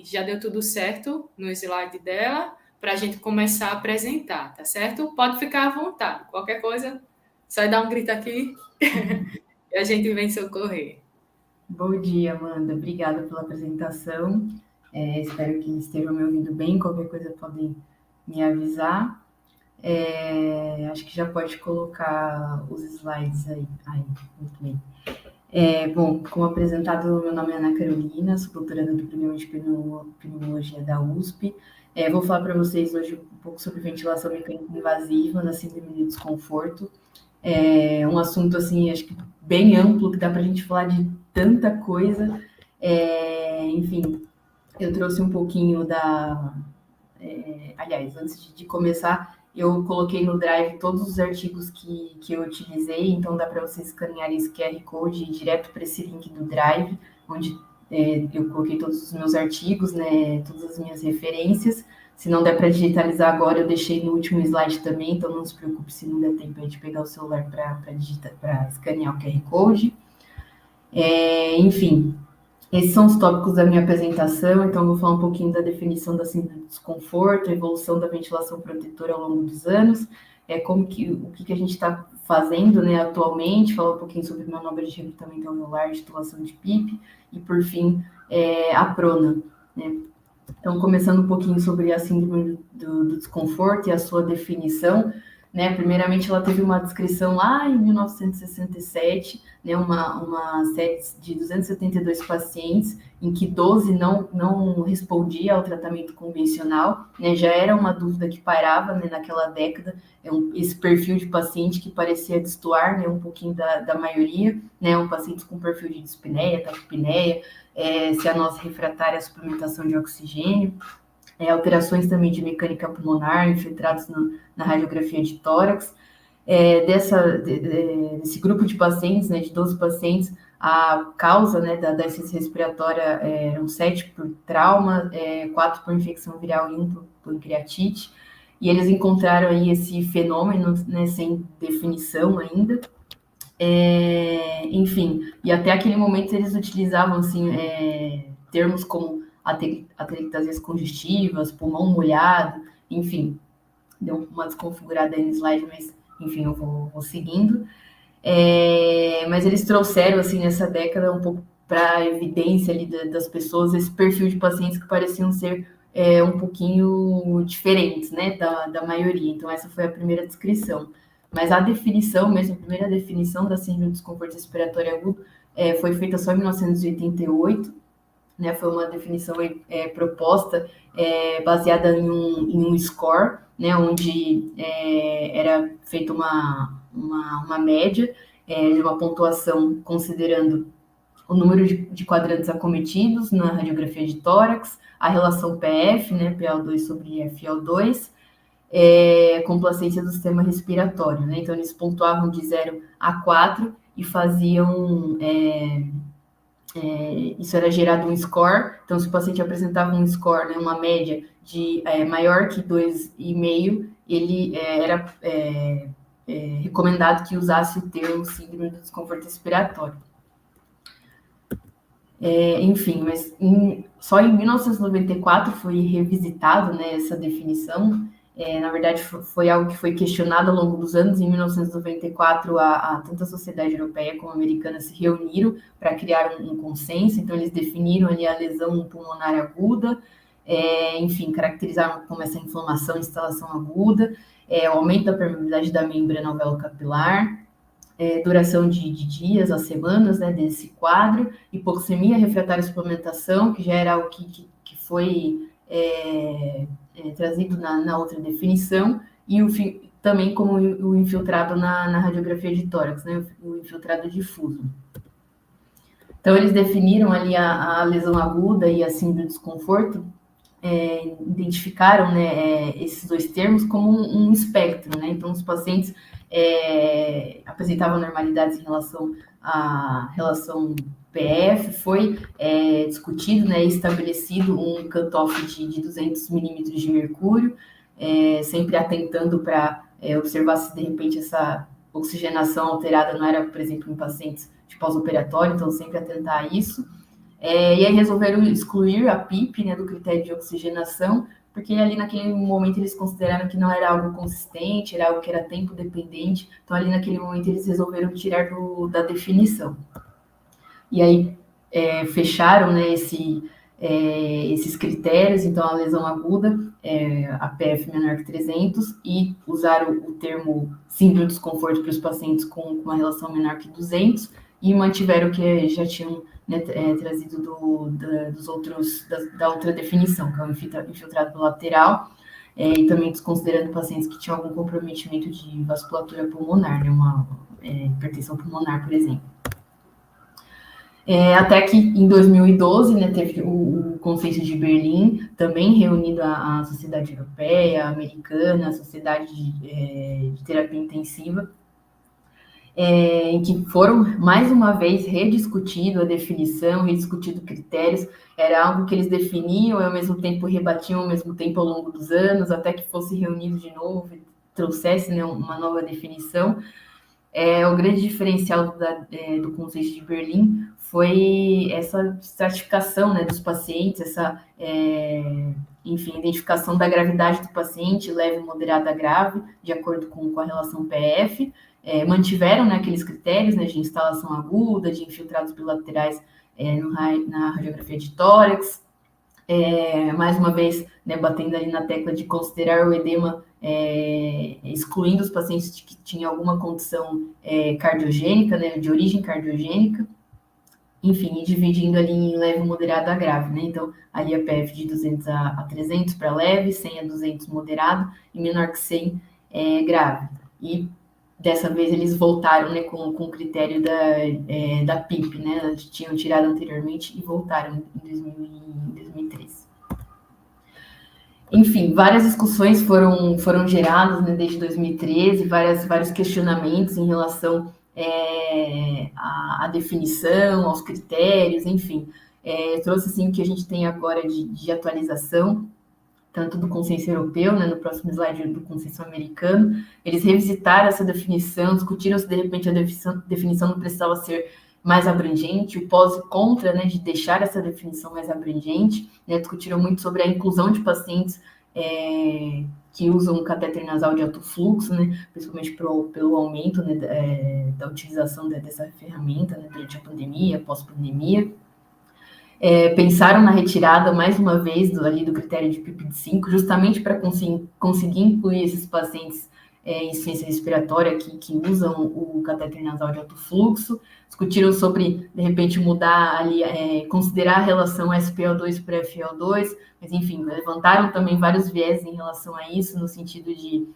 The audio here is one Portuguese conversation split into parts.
já deu tudo certo no slide dela para a gente começar a apresentar, tá certo? Pode ficar à vontade. Qualquer coisa, só dar um grito aqui e a gente vem socorrer. Bom dia, Amanda. Obrigada pela apresentação. Espero que estejam me ouvindo bem. Qualquer coisa podem me avisar. Acho que já pode colocar os slides aí. Muito bem. Bom, como apresentado, meu nome é Ana Carolina, sou doutoranda do programa de pneumologia da USP. Vou falar para vocês hoje um pouco sobre ventilação mecânica invasiva na síndrome de desconforto. É um assunto, assim, acho que bem amplo, que dá para a gente falar de tanta coisa. Enfim, eu trouxe um pouquinho aliás, antes de começar, eu coloquei no Drive todos os artigos que eu utilizei, então dá para vocês escanearem esse QR Code e ir direto para esse link do Drive, onde eu coloquei todos os meus artigos, né, todas as minhas referências. Se não der para digitalizar agora, eu deixei no último slide também, então não se preocupe se não der tempo de pegar o celular para escanear o QR Code. Enfim, esses são os tópicos da minha apresentação, então eu vou falar um pouquinho da definição da síndrome de desconforto, a evolução da ventilação protetora ao longo dos anos, o que a gente está fazendo, né, atualmente, falar um pouquinho sobre manobra de recrutamento alveolar, titulação de PIP, e por fim, a prona, né. Então, começando um pouquinho sobre a síndrome do desconforto e a sua definição, né? Primeiramente, ela teve uma descrição lá em 1967, né? Uma série de 272 pacientes, em que 12 não respondia ao tratamento convencional, né? Já era uma dúvida que pairava, né, naquela década, esse perfil de paciente que parecia destoar, né, um pouquinho da maioria, né? Um paciente com perfil de dispneia, taquipneia, cianose refratária à suplementação de oxigênio, alterações também de mecânica pulmonar, infiltrados na radiografia de tórax. Desse grupo de pacientes, né, de 12 pacientes, a causa, né, da insuficiência respiratória eram 7 por trauma, 4 por infecção viral e 1 por pancreatite. E eles encontraram aí esse fenômeno, né, sem definição ainda. Enfim, e até aquele momento eles utilizavam assim, termos como atelectasias congestivas, pulmão molhado, enfim, deu uma desconfigurada aí no slide, mas enfim, eu vou seguindo. Mas eles trouxeram assim nessa década um pouco para a evidência ali das pessoas esse perfil de pacientes que pareciam ser um pouquinho diferentes, né, da maioria. Então essa foi a primeira descrição. Mas a definição mesmo, a primeira definição da síndrome de desconforto respiratório agudo foi feita só em 1988, né? Foi uma definição proposta baseada em um score, né? Onde era feita uma média de uma pontuação considerando o número de quadrantes acometidos na radiografia de tórax, a relação PF, né? PaO2 sobre FiO2, complacência do sistema respiratório, né? Então, eles pontuavam de 0 a 4 e faziam... isso era gerado um score, então se o paciente apresentava um score, né, uma média de maior que 2,5, ele era recomendado que usasse o termo síndrome do desconforto respiratório. Enfim, mas só em 1994 foi revisitado, né, essa definição. Na verdade, foi algo que foi questionado ao longo dos anos. Em 1994, tanto a Sociedade Europeia como a Americana se reuniram para criar um consenso. Então, eles definiram ali a lesão pulmonar aguda, enfim, caracterizaram como essa inflamação e instalação aguda, o aumento da permeabilidade da membrana alveolo-capilar, duração de dias a semanas, né, desse quadro, hipoxemia refratária à suplementação, que já era algo que foi trazido na outra definição, e também como o infiltrado na radiografia de tórax, né, o infiltrado difuso. Então, eles definiram ali a lesão aguda e a síndrome de desconforto, identificaram, né, esses dois termos como um espectro, né? Então, os pacientes apresentavam normalidades em relação à relação PF, foi discutido, né, estabelecido um cutoff de 200 milímetros de mercúrio, sempre atentando para observar se de repente essa oxigenação alterada não era, por exemplo, em pacientes de pós-operatório, então sempre atentar a isso. E aí resolveram excluir a PIP, né, do critério de oxigenação, porque ali naquele momento eles consideraram que não era algo consistente, era algo que era tempo dependente, então ali naquele momento eles resolveram tirar da definição. E aí fecharam, né, esses critérios, então a lesão aguda, a PF menor que 300, e usaram o termo síndrome de desconforto para os pacientes com uma relação menor que 200, e mantiveram o que já tinham, né, trazido da outra definição, que é o infiltrado bilateral, e também desconsiderando pacientes que tinham algum comprometimento de vasculatura pulmonar, né, uma hipertensão pulmonar, por exemplo. Até que em 2012, né, teve o Consenso de Berlim, também reunindo a Sociedade Europeia, a Americana, a Sociedade de Terapia Intensiva, em que foram, mais uma vez, rediscutido a definição, rediscutido critérios. Era algo que eles definiam e, ao mesmo tempo, rebatiam, ao mesmo tempo, ao longo dos anos, até que fosse reunido de novo e trouxesse, né, uma nova definição. O grande diferencial do Conselho de Berlim foi essa estratificação, né, dos pacientes, essa, enfim, identificação da gravidade do paciente, leve, moderada, grave, de acordo com a relação PF. Mantiveram, né, aqueles critérios, né, de instalação aguda, de infiltrados bilaterais na radiografia de tórax. Mais uma vez, né, batendo ali na tecla de considerar o edema, excluindo os pacientes que tinham alguma condição cardiogênica, né, de origem cardiogênica, enfim, e dividindo ali em leve, moderado a grave, né? Então, ali a PF de 200 a 300 para leve, 100 a 200 moderado e menor que 100 grave. E dessa vez eles voltaram, né, com o critério da PIP, né? Tinham tirado anteriormente e voltaram em 2013. Enfim, várias discussões foram geradas, né, desde 2013, vários questionamentos em relação à definição, aos critérios, enfim. Trouxe assim, o que a gente tem agora de atualização, tanto do consenso europeu, né, no próximo slide do consenso americano. Eles revisitaram essa definição, discutiram se de repente a definição não precisava ser mais abrangente, o pós e contra, né, de deixar essa definição mais abrangente, né, discutiram muito sobre a inclusão de pacientes que usam catéter nasal de alto fluxo, né, principalmente pelo aumento, né, da utilização dessa ferramenta, né, durante a pandemia, pós-pandemia. Pensaram na retirada, mais uma vez, do critério de PIP de 5, justamente para conseguir incluir esses pacientes em insuficiência respiratória que usam o catéter nasal de alto fluxo. Discutiram sobre, de repente, mudar ali, considerar a relação SpO2 para FiO2, mas, enfim, levantaram também vários viés em relação a isso, no sentido de,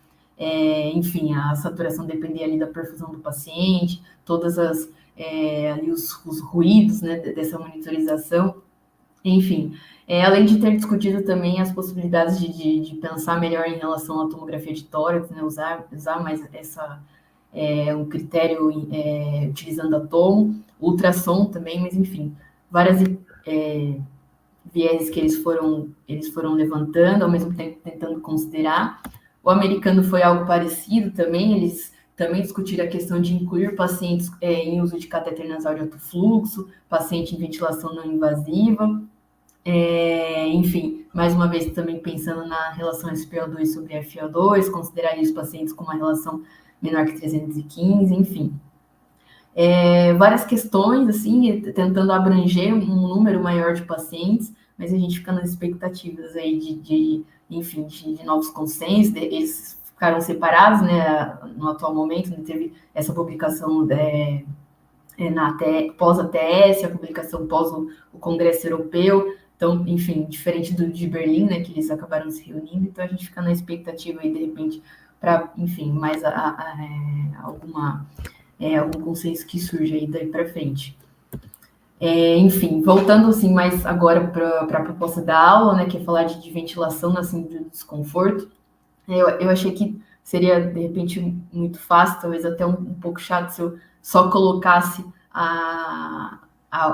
enfim, a saturação depender ali da perfusão do paciente, todas ali os ruídos, né, dessa monitorização, enfim. Além de ter discutido também as possibilidades de pensar melhor em relação à tomografia de tórax, né, usar mais um critério utilizando a tomo, ultrassom também, mas enfim, várias vieses que eles foram levantando, ao mesmo tempo tentando considerar. O americano foi algo parecido também, eles também discutiram a questão de incluir pacientes em uso de catéter nasal de alto fluxo, paciente em ventilação não invasiva, enfim, mais uma vez também pensando na relação SpO2 sobre FiO2, considerar os pacientes com uma relação menor que 315, enfim. Várias questões, assim, tentando abranger um número maior de pacientes, mas a gente fica nas expectativas aí enfim, de novos consensos. Eles ficaram separados, né, no atual momento, né, teve essa publicação pós-ATS, a publicação pós o Congresso Europeu. Então, enfim, diferente de Berlim, né, que eles acabaram se reunindo, então a gente fica na expectativa aí, de repente, para, enfim, mais algum consenso que surja aí daí para frente. Enfim, voltando assim mais agora para a proposta da aula, né, que é falar de ventilação na síndrome do desconforto, eu achei que seria, de repente, muito fácil, talvez até um pouco chato, se eu só colocasse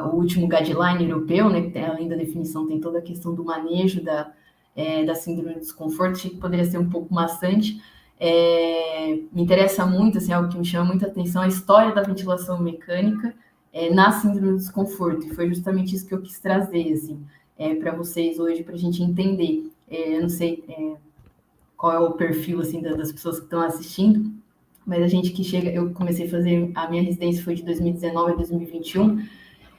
o último guideline europeu, né, que além da definição tem toda a questão do manejo da síndrome do desconforto, achei que poderia ser um pouco maçante. Me interessa muito, assim, algo que me chama muita atenção, a história da ventilação mecânica, na síndrome do desconforto. E foi justamente isso que eu quis trazer, assim, para vocês hoje, para a gente entender. Eu não sei qual é o perfil, assim, das pessoas que estão assistindo, mas a gente que chega, eu comecei a fazer, a minha residência foi de 2019 a 2021,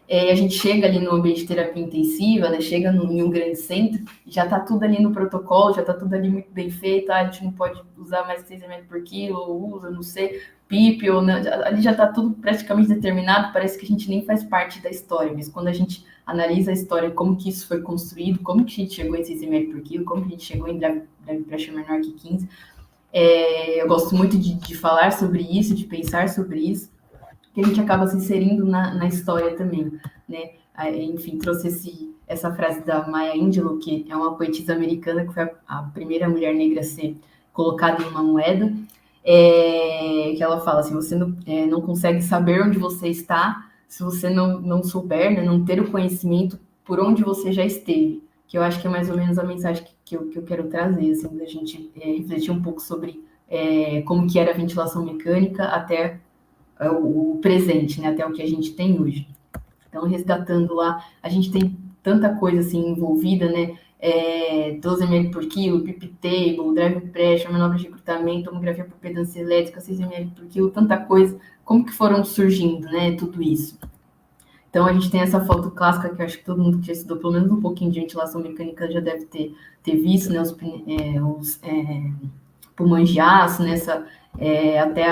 a gente chega ali no ambiente de terapia intensiva, né, chega em um grande centro, já está tudo ali no protocolo, já está tudo ali muito bem feito, a gente não pode usar mais 6 ml por quilo, ou usa, não sei, PIP, ou não, ali já está tudo praticamente determinado, parece que a gente nem faz parte da história, mas quando a gente analisa a história, como que isso foi construído, como que a gente chegou em 6 ml por quilo, como que a gente chegou em drive pressure menor que 15, eu gosto muito de falar sobre isso, de pensar sobre isso, que a gente acaba se inserindo na história também, né? Enfim, trouxe essa frase da Maya Angelou, que é uma poetisa americana, que foi a primeira mulher negra a ser colocada em uma moeda, que ela fala assim, você não consegue saber onde você está se você não souber, né, não ter o conhecimento por onde você já esteve, que eu acho que é mais ou menos a mensagem que eu quero trazer, assim, da gente refletir um pouco sobre como que era a ventilação mecânica até o presente, né, até o que a gente tem hoje. Então, resgatando lá, a gente tem tanta coisa assim envolvida, né? 12 ml por quilo, PIP table, drive pressure, manobra de recrutamento, tomografia por pedância elétrica, 6 ml por quilo, tanta coisa. Como que foram surgindo, né? Tudo isso. Então, a gente tem essa foto clássica que eu acho que todo mundo que já estudou pelo menos um pouquinho de ventilação mecânica já deve ter visto, né? Os pulmões de aço, nessa, até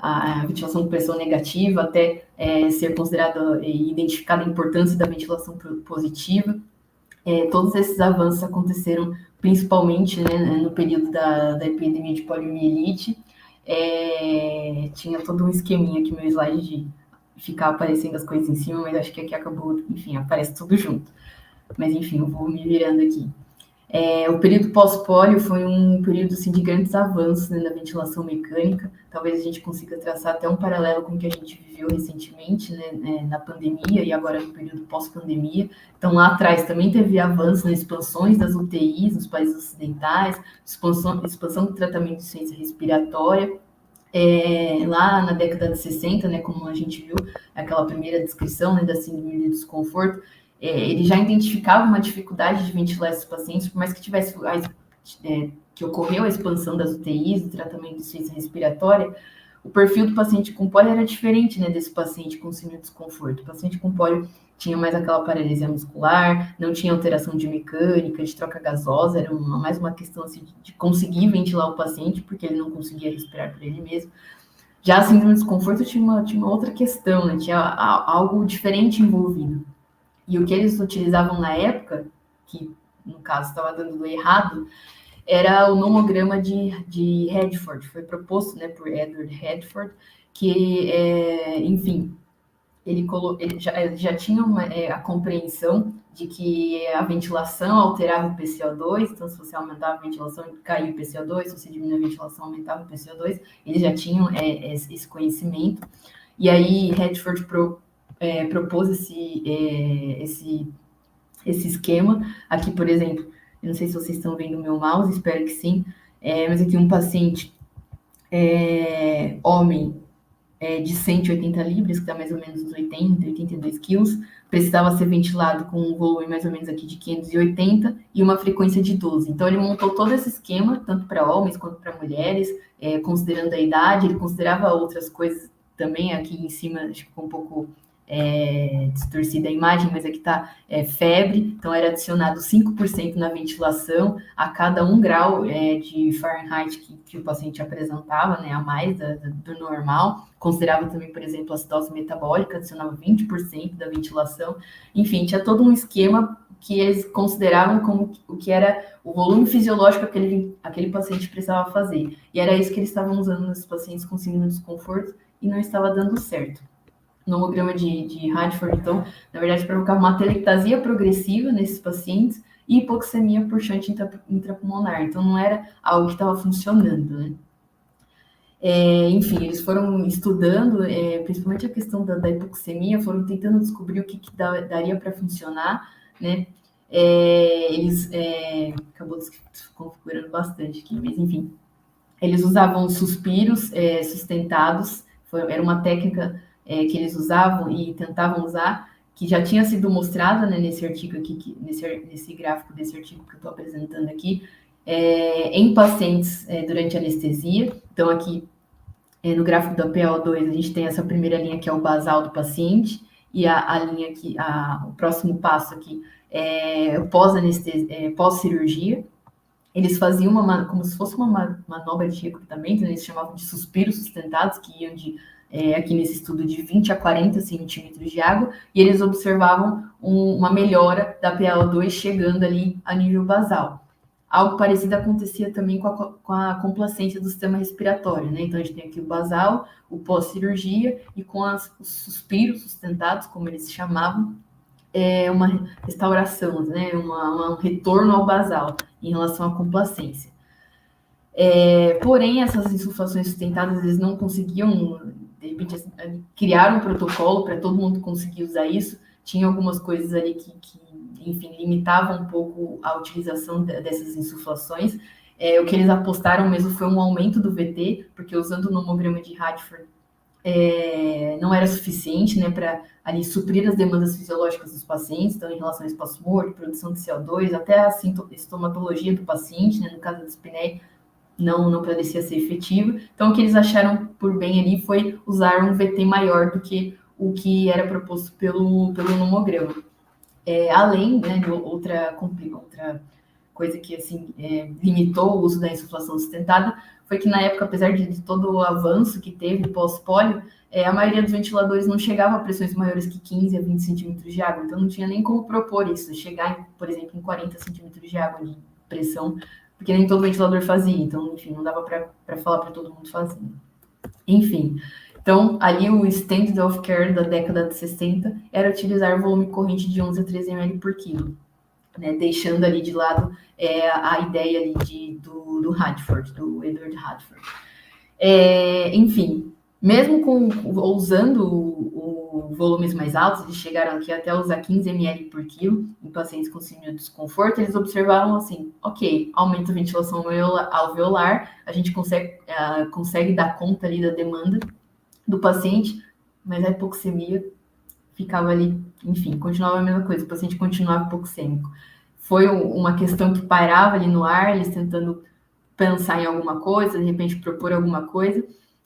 a ventilação com pressão negativa, até ser considerada e identificada a importância da ventilação positiva. Todos esses avanços aconteceram principalmente, né, no período da epidemia de poliomielite. Tinha todo um esqueminha aqui, meu slide de ficar aparecendo as coisas em cima, mas acho que aqui acabou, enfim, aparece tudo junto. Mas enfim, eu vou me virando aqui. O período pós-pólio foi um período assim, de grandes avanços, né, na ventilação mecânica. Talvez a gente consiga traçar até um paralelo com o que a gente viveu recentemente, né, na pandemia e agora no período pós-pandemia. Então, lá atrás também teve avanços, né, expansões das UTIs nos países ocidentais, expansão do tratamento de ciência respiratória. Lá na década de 60, né, como a gente viu, aquela primeira descrição, né, da síndrome de desconforto, ele já identificava uma dificuldade de ventilar esses pacientes, por mais que tivesse que ocorreu a expansão das UTIs, do tratamento de insuficiência respiratória, o perfil do paciente com pólio era diferente, né, desse paciente com síndrome de desconforto. O paciente com pólio tinha mais aquela paralisia muscular, não tinha alteração de mecânica, de troca gasosa, era mais uma questão assim, de conseguir ventilar o paciente, porque ele não conseguia respirar por ele mesmo. Já a síndrome de desconforto tinha uma outra questão, né, tinha algo diferente envolvido. E o que eles utilizavam na época, que no caso estava dando errado, era o nomograma de Redford, foi proposto, né, por Edward Redford, que, enfim, ele já tinha a compreensão de que a ventilação alterava o PCO2, então se você aumentava a ventilação, caía o PCO2, se você diminuía a ventilação, aumentava o PCO2, eles já tinham esse conhecimento. E aí Redford propôs esse esquema. Aqui, por exemplo, eu não sei se vocês estão vendo o meu mouse, espero que sim, mas aqui um paciente homem de 180 libras, que dá mais ou menos uns 82 quilos, precisava ser ventilado com um volume mais ou menos aqui de 580 e uma frequência de 12. Então, ele montou todo esse esquema, tanto para homens quanto para mulheres, considerando a idade, ele considerava outras coisas também. Aqui em cima, acho que ficou um pouco distorcida a imagem, mas aqui está febre, então era adicionado 5% na ventilação a cada 1 grau de Fahrenheit que o paciente apresentava, né, a mais do normal. Considerava também, por exemplo, a acidose metabólica, adicionava 20% da ventilação. Enfim, tinha todo um esquema que eles consideravam como o que era o volume fisiológico que aquele paciente precisava fazer. E era isso que eles estavam usando nos pacientes com síndrome de desconforto e não estava dando certo. Nomograma de Radford, então, na verdade, provocava uma atelectasia progressiva nesses pacientes e hipoxemia por shunt intrapulmonar. Então, não era algo que estava funcionando, né? Enfim, eles foram estudando, principalmente a questão da hipoxemia, foram tentando descobrir o que daria para funcionar, né? Eles acabou desconfigurando bastante aqui, mas enfim, eles usavam suspiros sustentados, era uma técnica que eles usavam e tentavam usar, que já tinha sido mostrada, né, nesse artigo aqui, nesse gráfico desse artigo que eu estou apresentando aqui, em pacientes durante anestesia. Então, aqui no gráfico da PO2, a gente tem essa primeira linha que é o basal do paciente, e a linha aqui, o próximo passo aqui é o pós-cirurgia. Eles faziam como se fosse uma manobra de recrutamento, né? Eles chamavam de suspiros sustentados, que iam aqui nesse estudo, de 20 a 40 centímetros de água, e eles observavam uma melhora da PaO2 chegando ali a nível basal. Algo parecido acontecia também com a complacência do sistema respiratório, né? Então, a gente tem aqui o basal, o pós-cirurgia, e com os suspiros sustentados, como eles chamavam, uma restauração, né? Um retorno ao basal em relação à complacência. Porém, essas insuflações sustentadas, eles não conseguiam, de repente, criar um protocolo para todo mundo conseguir usar isso. Tinha algumas coisas ali que enfim, limitavam um pouco a utilização dessas insuflações. O que eles apostaram mesmo foi um aumento do VT, porque usando o nomograma de Radford não era suficiente, né, para ali suprir as demandas fisiológicas dos pacientes, então em relação ao espaço morto, produção de CO2, até a sintomatologia do paciente, né, no caso da espinéia, não parecia ser efetiva. Então, o que eles acharam por bem ali foi usar um VT maior do que o que era proposto pelo nomograma. Além, né, de outra coisa que assim, limitou o uso da insuflação sustentada, foi que na época, apesar de todo o avanço que teve pós-pólio, a maioria dos ventiladores não chegava a pressões maiores que 15 a 20 centímetros de água, então não tinha nem como propor isso, chegar, por exemplo, em 40 centímetros de água de pressão, porque nem todo ventilador fazia, então, enfim, não dava para falar para todo mundo fazer. Enfim, então, ali o standard of care da década de 60 era utilizar volume corrente de 11 a 13 ml por quilo, né, deixando ali de lado a ideia ali do Radford, do Edward Radford. Enfim, mesmo usando volumes mais altos, eles chegaram aqui até usar 15 ml por quilo em pacientes com síndrome de desconforto. Eles observaram assim, ok, aumenta a ventilação alveolar, a gente consegue dar conta ali da demanda do paciente, mas a hipoxemia ficava ali, enfim, continuava a mesma coisa, o paciente continuava hipoxêmico. Foi uma questão que pairava ali no ar, eles tentando pensar em alguma coisa, de repente propor alguma coisa.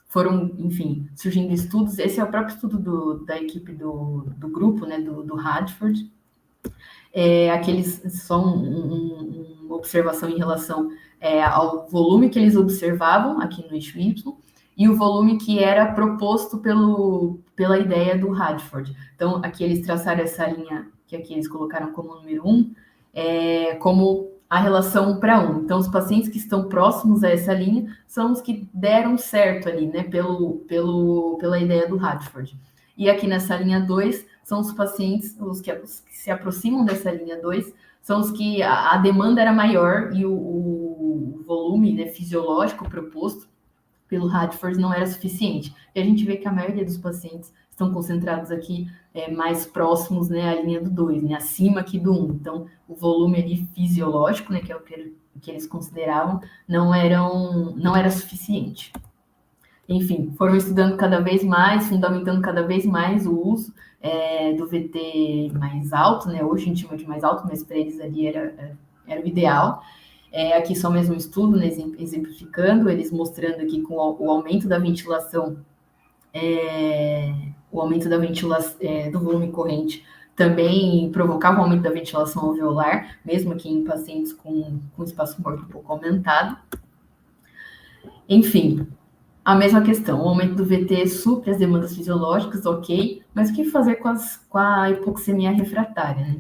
Foram, enfim, surgindo estudos. Esse é o próprio estudo da equipe do grupo, né, do Radford. Só uma observação em relação ao volume que eles observavam aqui no eixo Y e o volume que era proposto pela ideia do Radford. Então, aqui eles traçaram essa linha, que aqui eles colocaram como número 1, como a relação 1:1. Então, os pacientes que estão próximos a essa linha são os que deram certo ali, né, pela ideia do Radford. E aqui nessa linha 2, são os pacientes, os que se aproximam dessa linha 2, são os que a demanda era maior e o volume, né, fisiológico proposto pelo Radford não era suficiente. E a gente vê que a maioria dos pacientes estão concentrados aqui mais próximos, né, à linha do 2, né, acima aqui do 1. Então, o volume ali fisiológico, né, que é o que eles consideravam, não era suficiente. Enfim, foram estudando cada vez mais, fundamentando cada vez mais o uso do VT mais alto, né, hoje a gente chama de mais alto, mas para eles ali era o ideal. Aqui só mesmo um estudo, né, exemplificando, eles mostrando aqui com o aumento da ventilação, do volume corrente também provocava o aumento da ventilação alveolar, mesmo aqui em pacientes com espaço morto um pouco aumentado. Enfim, a mesma questão, o aumento do VT supre as demandas fisiológicas, ok, mas o que fazer com a hipoxemia refratária, né?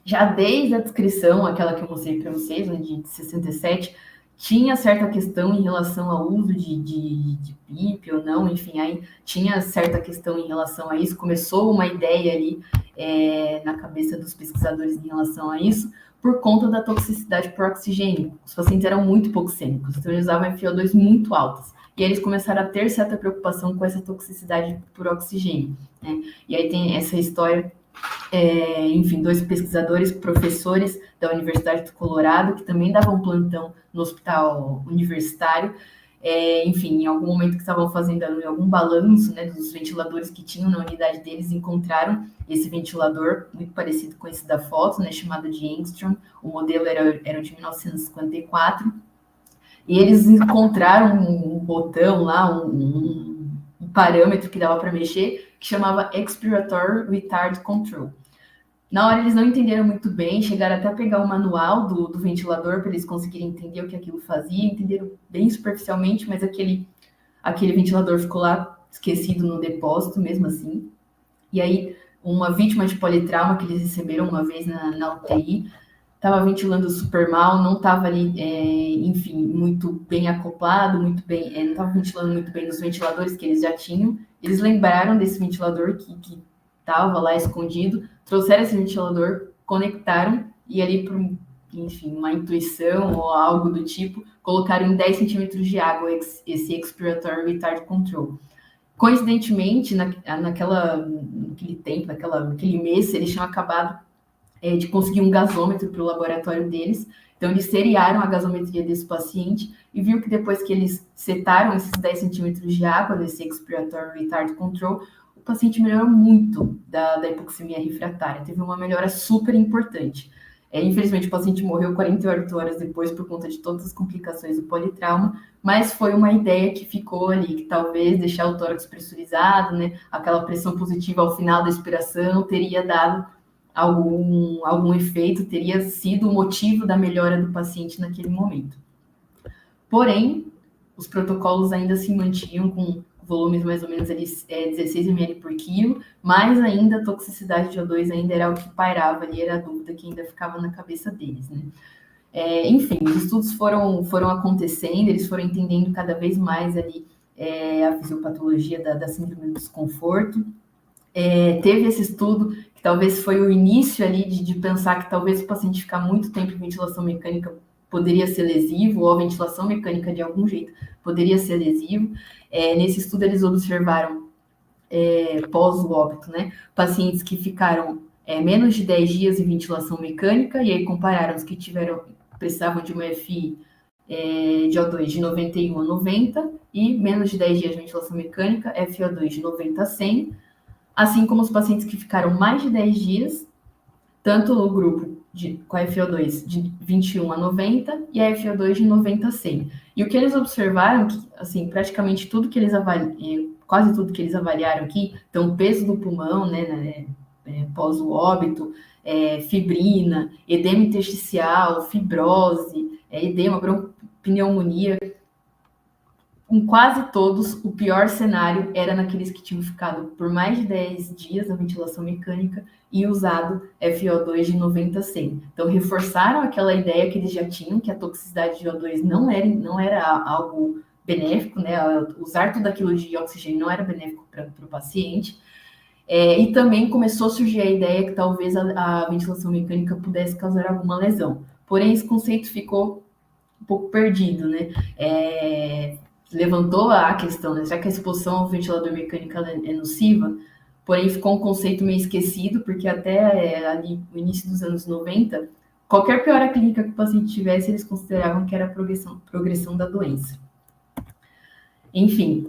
Já desde a descrição, aquela que eu mostrei para vocês, né, de 67, tinha certa questão em relação ao uso de PIP ou não, enfim, aí tinha certa questão em relação a isso, começou uma ideia ali na cabeça dos pesquisadores em relação a isso, por conta da toxicidade por oxigênio. Os pacientes eram muito hipoxêmicos, então eles usavam FiO2 muito altas, e aí eles começaram a ter certa preocupação com essa toxicidade por oxigênio, né? E aí tem essa história. Enfim, 2 pesquisadores, professores da Universidade do Colorado, que também davam plantão no hospital universitário, Enfim, em algum momento que estavam fazendo algum balanço, né, dos ventiladores que tinham na unidade deles, encontraram esse ventilador muito parecido com esse da foto, né, chamado de Engstrom. O modelo era de 1954. E eles encontraram um botão lá, um parâmetro que dava para mexer, que chamava Expiratory Retard Control. Na hora eles não entenderam muito bem, chegaram até a pegar o manual do ventilador para eles conseguirem entender o que aquilo fazia, entenderam bem superficialmente, mas aquele ventilador ficou lá esquecido no depósito mesmo assim. E aí, uma vítima de politrauma que eles receberam uma vez na UTI, estava ventilando super mal, não estava ali, enfim, muito bem acoplado, não estava ventilando muito bem nos ventiladores que eles já tinham. Eles lembraram desse ventilador que estava lá escondido, trouxeram esse ventilador, conectaram e ali, por, enfim, uma intuição ou algo do tipo, colocaram em 10 centímetros de água esse Expiratory Retard Control. Coincidentemente, naquele tempo, naquele mês, eles tinham acabado de conseguir um gasômetro para o laboratório deles. Então, eles seriaram a gasometria desse paciente e viu que depois que eles setaram esses 10 centímetros de água nesse Expiratory Retard Control, o paciente melhorou muito da hipoxemia refratária. Teve uma melhora super importante. Infelizmente, o paciente morreu 48 horas depois por conta de todas as complicações do politrauma, mas foi uma ideia que ficou ali, que talvez deixar o tórax pressurizado, né, aquela pressão positiva ao final da expiração, teria dado algum efeito, teria sido o motivo da melhora do paciente naquele momento. Porém, os protocolos ainda se mantinham com volumes mais ou menos ali, 16 ml por quilo, mas ainda a toxicidade de O2 ainda era o que pairava ali, era a dúvida que ainda ficava na cabeça deles, né? Enfim, os estudos foram acontecendo, eles foram entendendo cada vez mais ali a fisiopatologia da síndrome do desconforto. Teve esse estudo que talvez foi o início ali de pensar que talvez o paciente ficar muito tempo em ventilação mecânica poderia ser lesivo, ou a ventilação mecânica de algum jeito poderia ser lesivo. Nesse estudo eles observaram pós o óbito, né, pacientes que ficaram menos de 10 dias em ventilação mecânica, e aí compararam os que precisavam de uma FI de O2 de 91 a 90 e menos de 10 dias de ventilação mecânica, FO2 de 90 a 100, assim como os pacientes que ficaram mais de 10 dias, tanto o grupo com a FO2 de 21 a 90 e a FO2 de 90 a 100. E o que eles observaram, que assim, praticamente tudo que eles quase tudo que eles avaliaram aqui, então o peso do pulmão, né, pós o óbito, fibrina, edema intersticial, fibrose, edema, pneumonia, em quase todos, o pior cenário era naqueles que tinham ficado por mais de 10 dias na ventilação mecânica e usado FO2 de 90 a 100. Então, reforçaram aquela ideia que eles já tinham, que a toxicidade de O2 não era algo benéfico, né? Usar tudo aquilo de oxigênio não era benéfico para o paciente. E também começou a surgir a ideia que talvez a ventilação mecânica pudesse causar alguma lesão. Porém, esse conceito ficou um pouco perdido, né? Levantou a questão, né? Será que a exposição ao ventilador mecânico é nociva? Porém, ficou um conceito meio esquecido, porque até ali no início dos anos 90, qualquer piora clínica que o paciente tivesse, eles consideravam que era progressão da doença. Enfim,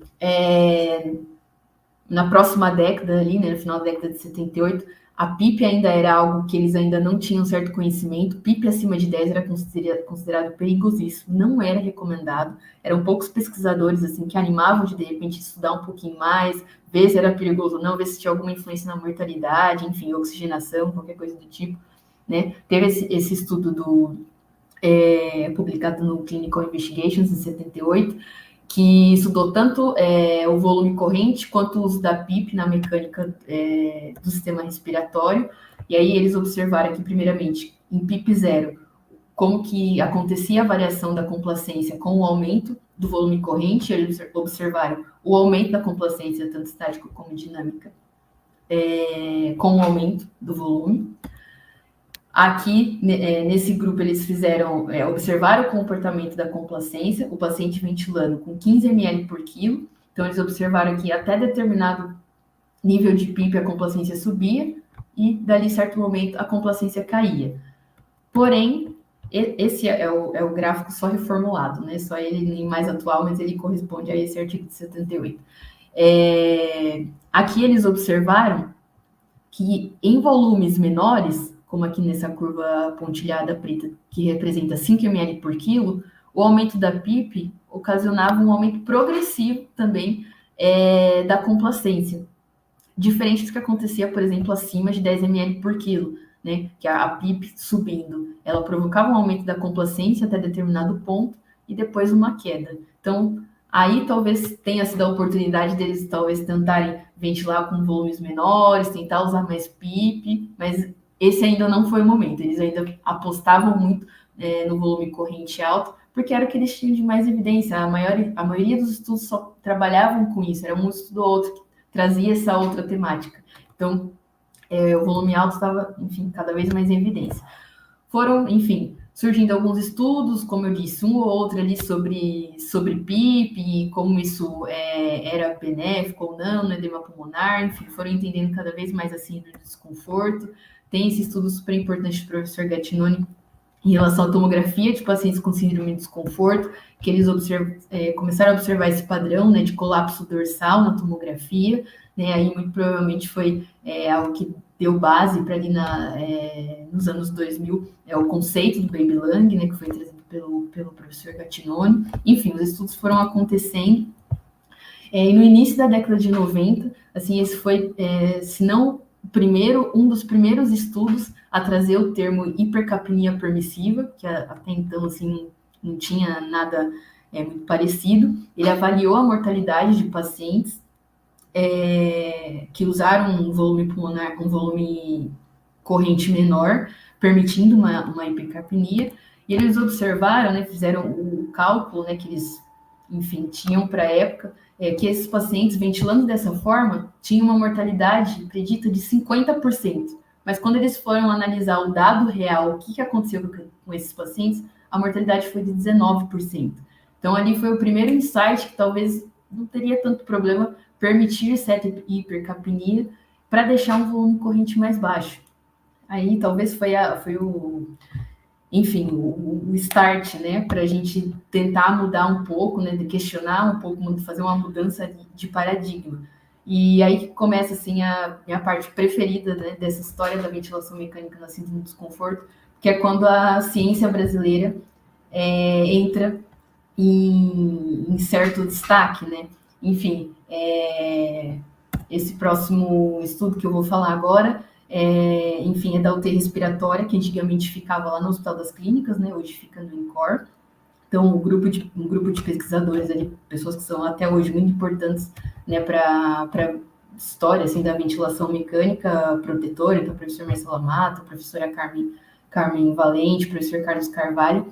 na próxima década ali, né, no final da década de 78, a PIP ainda era algo que eles ainda não tinham certo conhecimento. PIP acima de 10 era considerado perigosíssimo, não era recomendado. Eram poucos pesquisadores assim que animavam de repente estudar um pouquinho mais, ver se era perigoso ou não, ver se tinha alguma influência na mortalidade, enfim, oxigenação, qualquer coisa do tipo, né? Teve esse estudo publicado no Clinical Investigations em 78, que estudou tanto o volume corrente quanto o uso da PIP na mecânica do sistema respiratório. E aí eles observaram aqui, primeiramente, em PIP zero, como que acontecia a variação da complacência com o aumento do volume corrente. Eles observaram o aumento da complacência, tanto estática como dinâmica, com o aumento do volume. Aqui, nesse grupo, eles observaram o comportamento da complacência, o paciente ventilando com 15 ml por quilo. Então, eles observaram que até determinado nível de PIP a complacência subia e, dali certo momento, a complacência caía. Porém, esse é o gráfico só reformulado, né? Só ele nem mais atual, mas ele corresponde a esse artigo de 78. Aqui eles observaram que em volumes menores, como aqui nessa curva pontilhada preta, que representa 5 ml por quilo, o aumento da PIP ocasionava um aumento progressivo também da complacência, diferente do que acontecia, por exemplo, acima de 10 ml por quilo, né? Que a PIP subindo, ela provocava um aumento da complacência até determinado ponto e depois uma queda. Então, aí talvez tenha sido a oportunidade deles talvez tentarem ventilar com volumes menores, tentar usar mais PIP, mas esse ainda não foi o momento. Eles ainda apostavam muito no volume corrente alto, porque era o que eles tinham de mais evidência. A maioria dos estudos só trabalhavam com isso, era um estudo ou outro que trazia essa outra temática. Então, o volume alto estava, enfim, cada vez mais em evidência. Foram, enfim, surgindo alguns estudos, como eu disse, um ou outro ali sobre PIP e como isso era benéfico ou não no edema pulmonar, enfim, foram entendendo cada vez mais a síndrome do desconforto. Tem esse estudo super importante do professor Gattinoni em relação à tomografia de pacientes com síndrome de desconforto, que eles começaram a observar esse padrão, né, de colapso dorsal na tomografia, né, aí muito provavelmente foi algo que deu base para ali nos anos 2000, o conceito do Baby Lung, né, que foi trazido pelo professor Gattinoni. Enfim, os estudos foram acontecendo. E no início da década de 90, assim, esse foi, se não um dos primeiros estudos a trazer o termo hipercapnia permissiva, que até então, assim, não tinha nada muito parecido. Ele avaliou a mortalidade de pacientes que usaram um volume pulmonar, um volume corrente menor, permitindo uma hipercapnia, e eles observaram, né, fizeram o cálculo, né, que eles, enfim, tinham para a época, que esses pacientes, ventilando dessa forma, tinham uma mortalidade predita de 50%. Mas quando eles foram analisar o dado real, o que aconteceu com esses pacientes, a mortalidade foi de 19%. Então, ali foi o primeiro insight que talvez não teria tanto problema permitir certa hipercapnia para deixar um volume corrente mais baixo. Aí, talvez foi enfim, o start, né, para a gente tentar mudar um pouco, né, de questionar um pouco, fazer uma mudança de paradigma. E aí que começa, assim, a minha parte preferida, né, dessa história da ventilação mecânica na síndrome do desconforto, que é quando a ciência brasileira entra em certo destaque, né. Enfim, esse próximo estudo que eu vou falar agora enfim, é da UTI respiratória, que antigamente ficava lá no Hospital das Clínicas, né? Hoje fica no INCOR. Então, um grupo de pesquisadores ali, pessoas que são até hoje muito importantes, né, para a história assim, da ventilação mecânica protetora, então, o professor Marcelo Amato, a professora Carmen Valente, o professor Carlos Carvalho,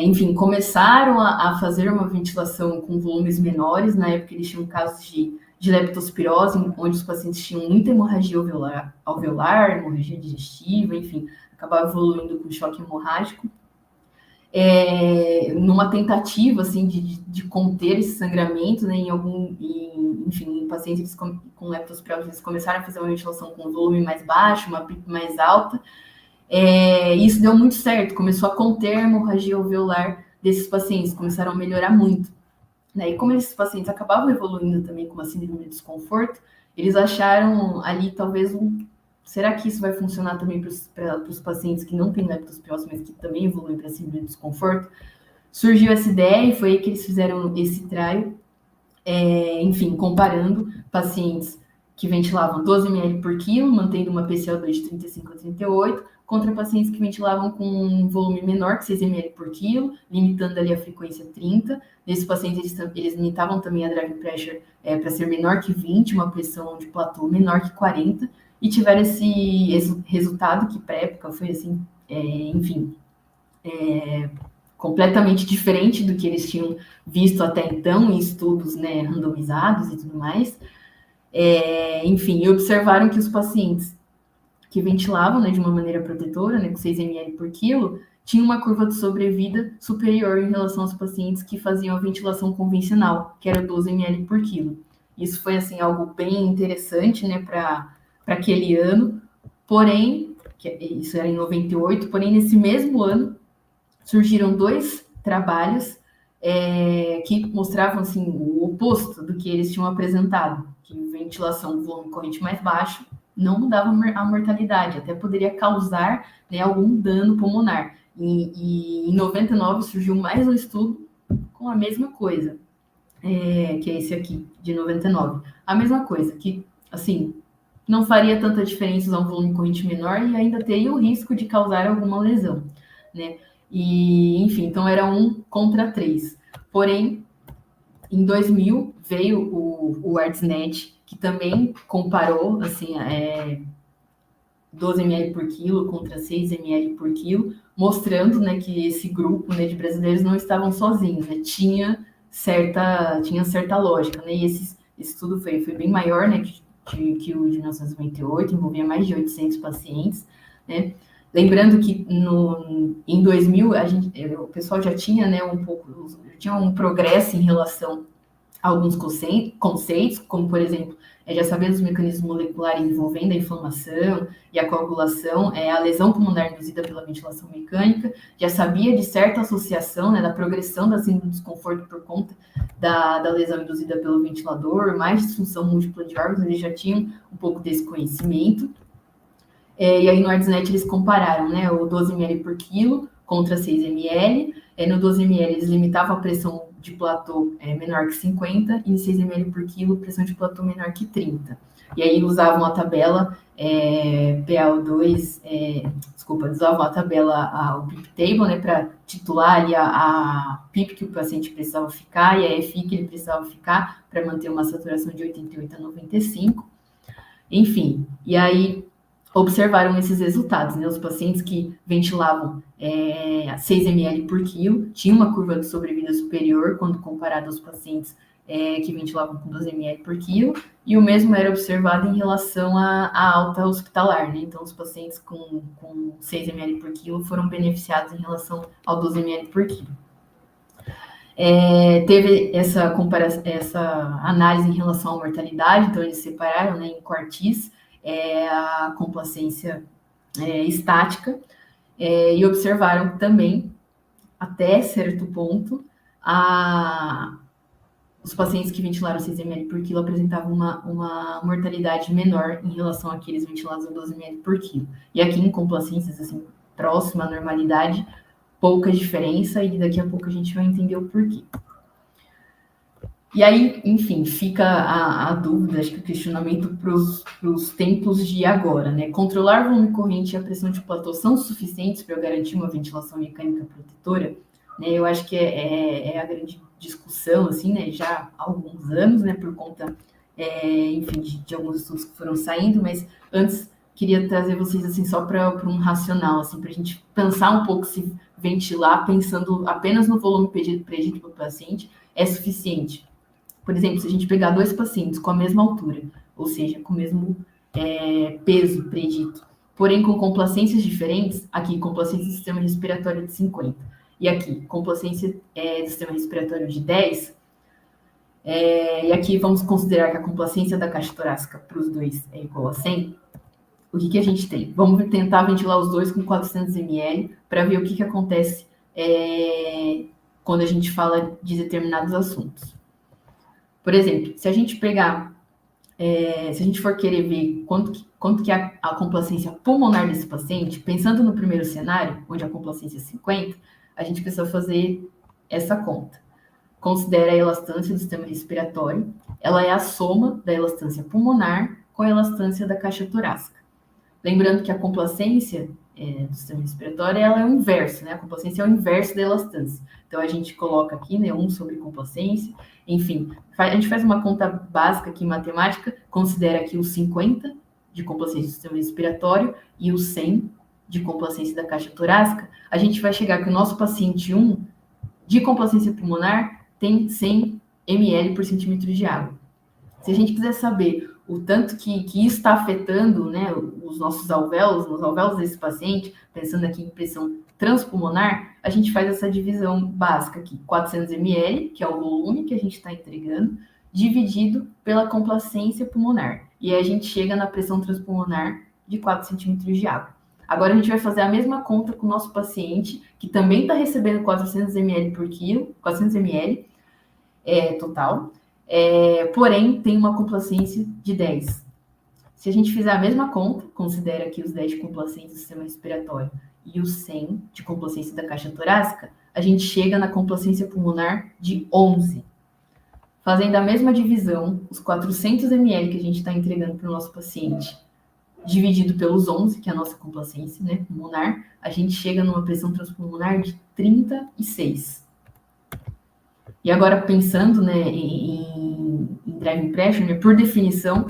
enfim, começaram a fazer uma ventilação com volumes menores. Na época, eles tinham casos de leptospirose, onde os pacientes tinham muita hemorragia alveolar, hemorragia digestiva, enfim, acabava evoluindo com choque hemorrágico. Numa tentativa, assim, de conter esse sangramento, né, enfim, em pacientes com leptospirose, eles começaram a fazer uma ventilação com volume mais baixo, uma PIP mais alta. Isso deu muito certo, começou a conter a hemorragia alveolar desses pacientes, começaram a melhorar muito. Né? E como esses pacientes acabavam evoluindo também com uma síndrome de desconforto, eles acharam ali talvez será que isso vai funcionar também para os pacientes que não têm leptospirose, mas que também evoluem para síndrome de desconforto? Surgiu essa ideia e foi aí que eles fizeram esse trial, enfim, comparando pacientes que ventilavam 12 ml por quilo, mantendo uma PCO2 de 35 a 38, contra pacientes que ventilavam com um volume menor que 6 ml por quilo, limitando ali a frequência 30. Nesses pacientes, eles limitavam também a drive pressure para ser menor que 20, uma pressão de platô menor que 40, e tiveram esse resultado que para a época foi assim, enfim, completamente diferente do que eles tinham visto até então em estudos, né, randomizados e tudo mais. Enfim, e observaram que os pacientes que ventilavam, né, de uma maneira protetora, né, com 6 ml por quilo, tinham uma curva de sobrevida superior em relação aos pacientes que faziam a ventilação convencional, que era 12 ml por quilo. Isso foi, assim, algo bem interessante, né, para aquele ano. Porém, isso era em 98, porém nesse mesmo ano surgiram 2 trabalhos que mostravam assim, o oposto do que eles tinham apresentado, que ventilação do volume corrente mais baixo não mudava a mortalidade, até poderia causar, né, algum dano pulmonar. E em 99 surgiu mais um estudo com a mesma coisa, que é esse aqui, de 99. A mesma coisa, que, assim, não faria tanta diferença usar um volume corrente menor e ainda teria o risco de causar alguma lesão, né? E, enfim, então era 1 contra 3. Porém, em 2000 veio o ArtsNet, que também comparou, assim, 12 ml por quilo contra 6 ml por quilo, mostrando, né, que esse grupo, né, de brasileiros não estavam sozinhos, né? Tinha certa lógica, né? E esse estudo foi bem maior, né, que o de 1998, envolvia mais de 800 pacientes, né? Lembrando que em 2000 o pessoal já tinha, né, tinha um progresso em relação a alguns conceitos, como por exemplo, já sabendo os mecanismos moleculares envolvendo a inflamação e a coagulação, a lesão pulmonar induzida pela ventilação mecânica, já sabia de certa associação, né, da progressão da síndrome do desconforto por conta da lesão induzida pelo ventilador, mais disfunção múltipla de órgãos, eles já tinham um pouco desse conhecimento. E aí no ArtsNet eles compararam, né, o 12 ml por quilo contra 6 ml. No 12 ml eles limitavam a pressão de platô menor que 50 e em 6 ml por quilo pressão de platô menor que 30. E aí usavam a tabela PaO2, usavam a tabela, o PIP Table, né, para titular ali a PIP que o paciente precisava ficar e a FI que ele precisava ficar para manter uma saturação de 88 a 95. Enfim, e aí observaram esses resultados, né? Os pacientes que ventilavam 6 ml por quilo tinham uma curva de sobrevida superior quando comparado aos pacientes que ventilavam com 12 ml por quilo, e o mesmo era observado em relação à alta hospitalar, né? Então, os pacientes com 6 ml por quilo foram beneficiados em relação ao 12 ml por quilo. Teve essa análise em relação à mortalidade, então eles separaram, né, em quartis a complacência estática e observaram também, até certo ponto, os pacientes que ventilaram 6 ml por quilo apresentavam uma mortalidade menor em relação àqueles ventilados a 12 ml por quilo. E aqui em complacências assim, próxima à normalidade, pouca diferença, e daqui a pouco a gente vai entender o porquê. E aí, enfim, fica a dúvida, acho que o questionamento para os tempos de agora, né? Controlar o volume corrente e a pressão de platô são suficientes para eu garantir uma ventilação mecânica protetora? Né, eu acho que é a grande discussão, assim, né? Já há alguns anos, né? Por conta, enfim, de alguns estudos que foram saindo, mas antes queria trazer vocês, assim, só para um racional, assim, para a gente pensar um pouco se ventilar pensando apenas no volume predito pelo paciente é suficiente. Por exemplo, se a gente pegar 2 pacientes com a mesma altura, ou seja, com o mesmo peso predito, porém com complacências diferentes, aqui complacência do sistema respiratório de 50, e aqui complacência do sistema respiratório de 10, e aqui vamos considerar que a complacência da caixa torácica para os dois é igual a 100, o que a gente tem? Vamos tentar ventilar os dois com 400 ml para ver o que acontece quando a gente fala de determinados assuntos. Por exemplo, se a gente pegar, se a gente for querer ver quanto que é a complacência pulmonar desse paciente, pensando no primeiro cenário, onde a complacência é 50, a gente precisa fazer essa conta. Considera a elastância do sistema respiratório, ela é a soma da elastância pulmonar com a elastância da caixa torácica. Lembrando que a complacência do sistema respiratório, ela é o inverso, né? A complacência é o inverso da elastância. Então, a gente coloca aqui, né, 1 sobre complacência, enfim, a gente faz uma conta básica aqui em matemática, considera aqui os 50 de complacência do sistema respiratório e os 100 de complacência da caixa torácica, a gente vai chegar que o nosso paciente 1 de complacência pulmonar tem 100 ml por centímetro de água. Se a gente quiser saber o tanto que isso está afetando, né, os nossos alvéolos, os alvéolos desse paciente, pensando aqui em pressão transpulmonar, a gente faz essa divisão básica aqui, 400 ml, que é o volume que a gente está entregando, dividido pela complacência pulmonar. E aí a gente chega na pressão transpulmonar de 4 centímetros de água. Agora a gente vai fazer a mesma conta com o nosso paciente, que também está recebendo 400 ml por quilo, 400 ml total, porém tem uma complacência de 10. Se a gente fizer a mesma conta, considera aqui os 10 de complacência do sistema respiratório e os 100 de complacência da caixa torácica, a gente chega na complacência pulmonar de 11. Fazendo a mesma divisão, os 400 ml que a gente está entregando para o nosso paciente, dividido pelos 11, que é a nossa complacência, né, pulmonar, a gente chega numa pressão transpulmonar de 36. E agora, pensando, né, em driving pressure, né, por definição,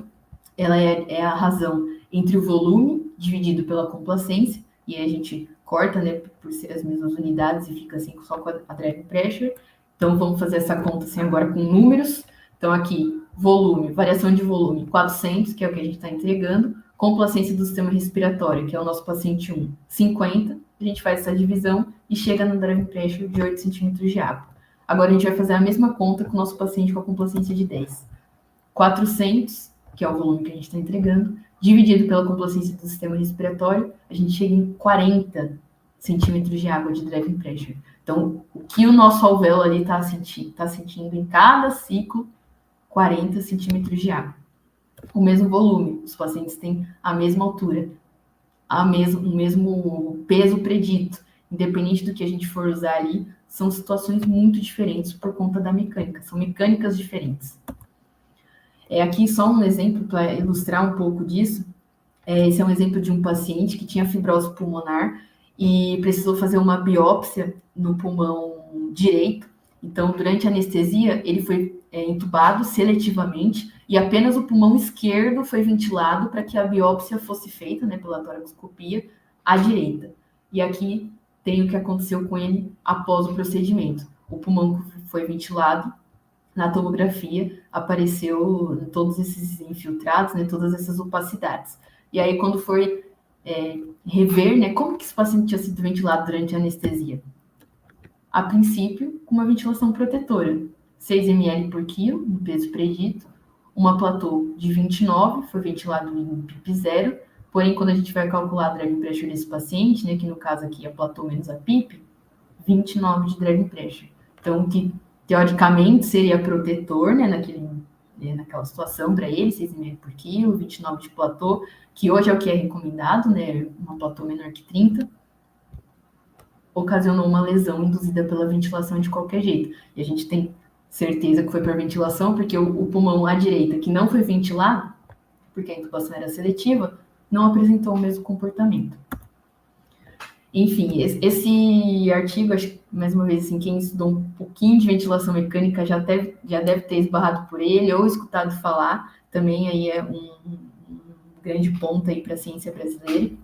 ela é a razão entre o volume dividido pela complacência, e aí a gente corta, né, por ser as mesmas unidades e fica assim só com a driving pressure. Então, vamos fazer essa conta assim agora com números. Então, aqui, volume, variação de volume, 400, que é o que a gente está entregando. Complacência do sistema respiratório, que é o nosso paciente 1, 50. A gente faz essa divisão e chega no driving pressure de 8 centímetros de água. Agora, a gente vai fazer a mesma conta com o nosso paciente com a complacência de 10. 400, que é o volume que a gente está entregando, dividido pela complacência do sistema respiratório, a gente chega em 40 centímetros de água de driving pressure. Então, o que o nosso alvéolo ali está sentindo em cada ciclo, 40 centímetros de água. O mesmo volume, os pacientes têm a mesma altura, o mesmo peso predito. Independente do que a gente for usar ali, são situações muito diferentes por conta da mecânica, são mecânicas diferentes. Aqui só um exemplo para ilustrar um pouco disso. Esse é um exemplo de um paciente que tinha fibrose pulmonar e precisou fazer uma biópsia no pulmão direito. Então, durante a anestesia, ele foi entubado seletivamente e apenas o pulmão esquerdo foi ventilado para que a biópsia fosse feita, né, pela toracoscopia, à direita. E aqui tem o que aconteceu com ele após o procedimento. O pulmão foi ventilado, na tomografia apareceu todos esses infiltrados, né, todas essas opacidades. E aí, quando foi rever, né, como que esse paciente tinha sido ventilado durante a anestesia? A princípio, com uma ventilação protetora, 6 ml por quilo, no peso predito, uma platô de 29, foi ventilado em PIP 0, porém, quando a gente vai calcular a driving pressure desse paciente, né, que no caso aqui é a platô menos a PIP, 29 de driving pressure. Então, que teoricamente seria protetor, né, naquela situação para ele, 6 ml por quilo, 29 de platô, que hoje é o que é recomendado, né, uma platô menor que 30, ocasionou uma lesão induzida pela ventilação de qualquer jeito. E a gente tem certeza que foi por ventilação, porque o pulmão à direita, que não foi ventilado, porque a intubação era seletiva, não apresentou o mesmo comportamento. Enfim, esse artigo, acho que, mais uma vez, assim, quem estudou um pouquinho de ventilação mecânica já deve ter esbarrado por ele ou escutado falar. Também aí é um grande ponto aí para a ciência brasileira.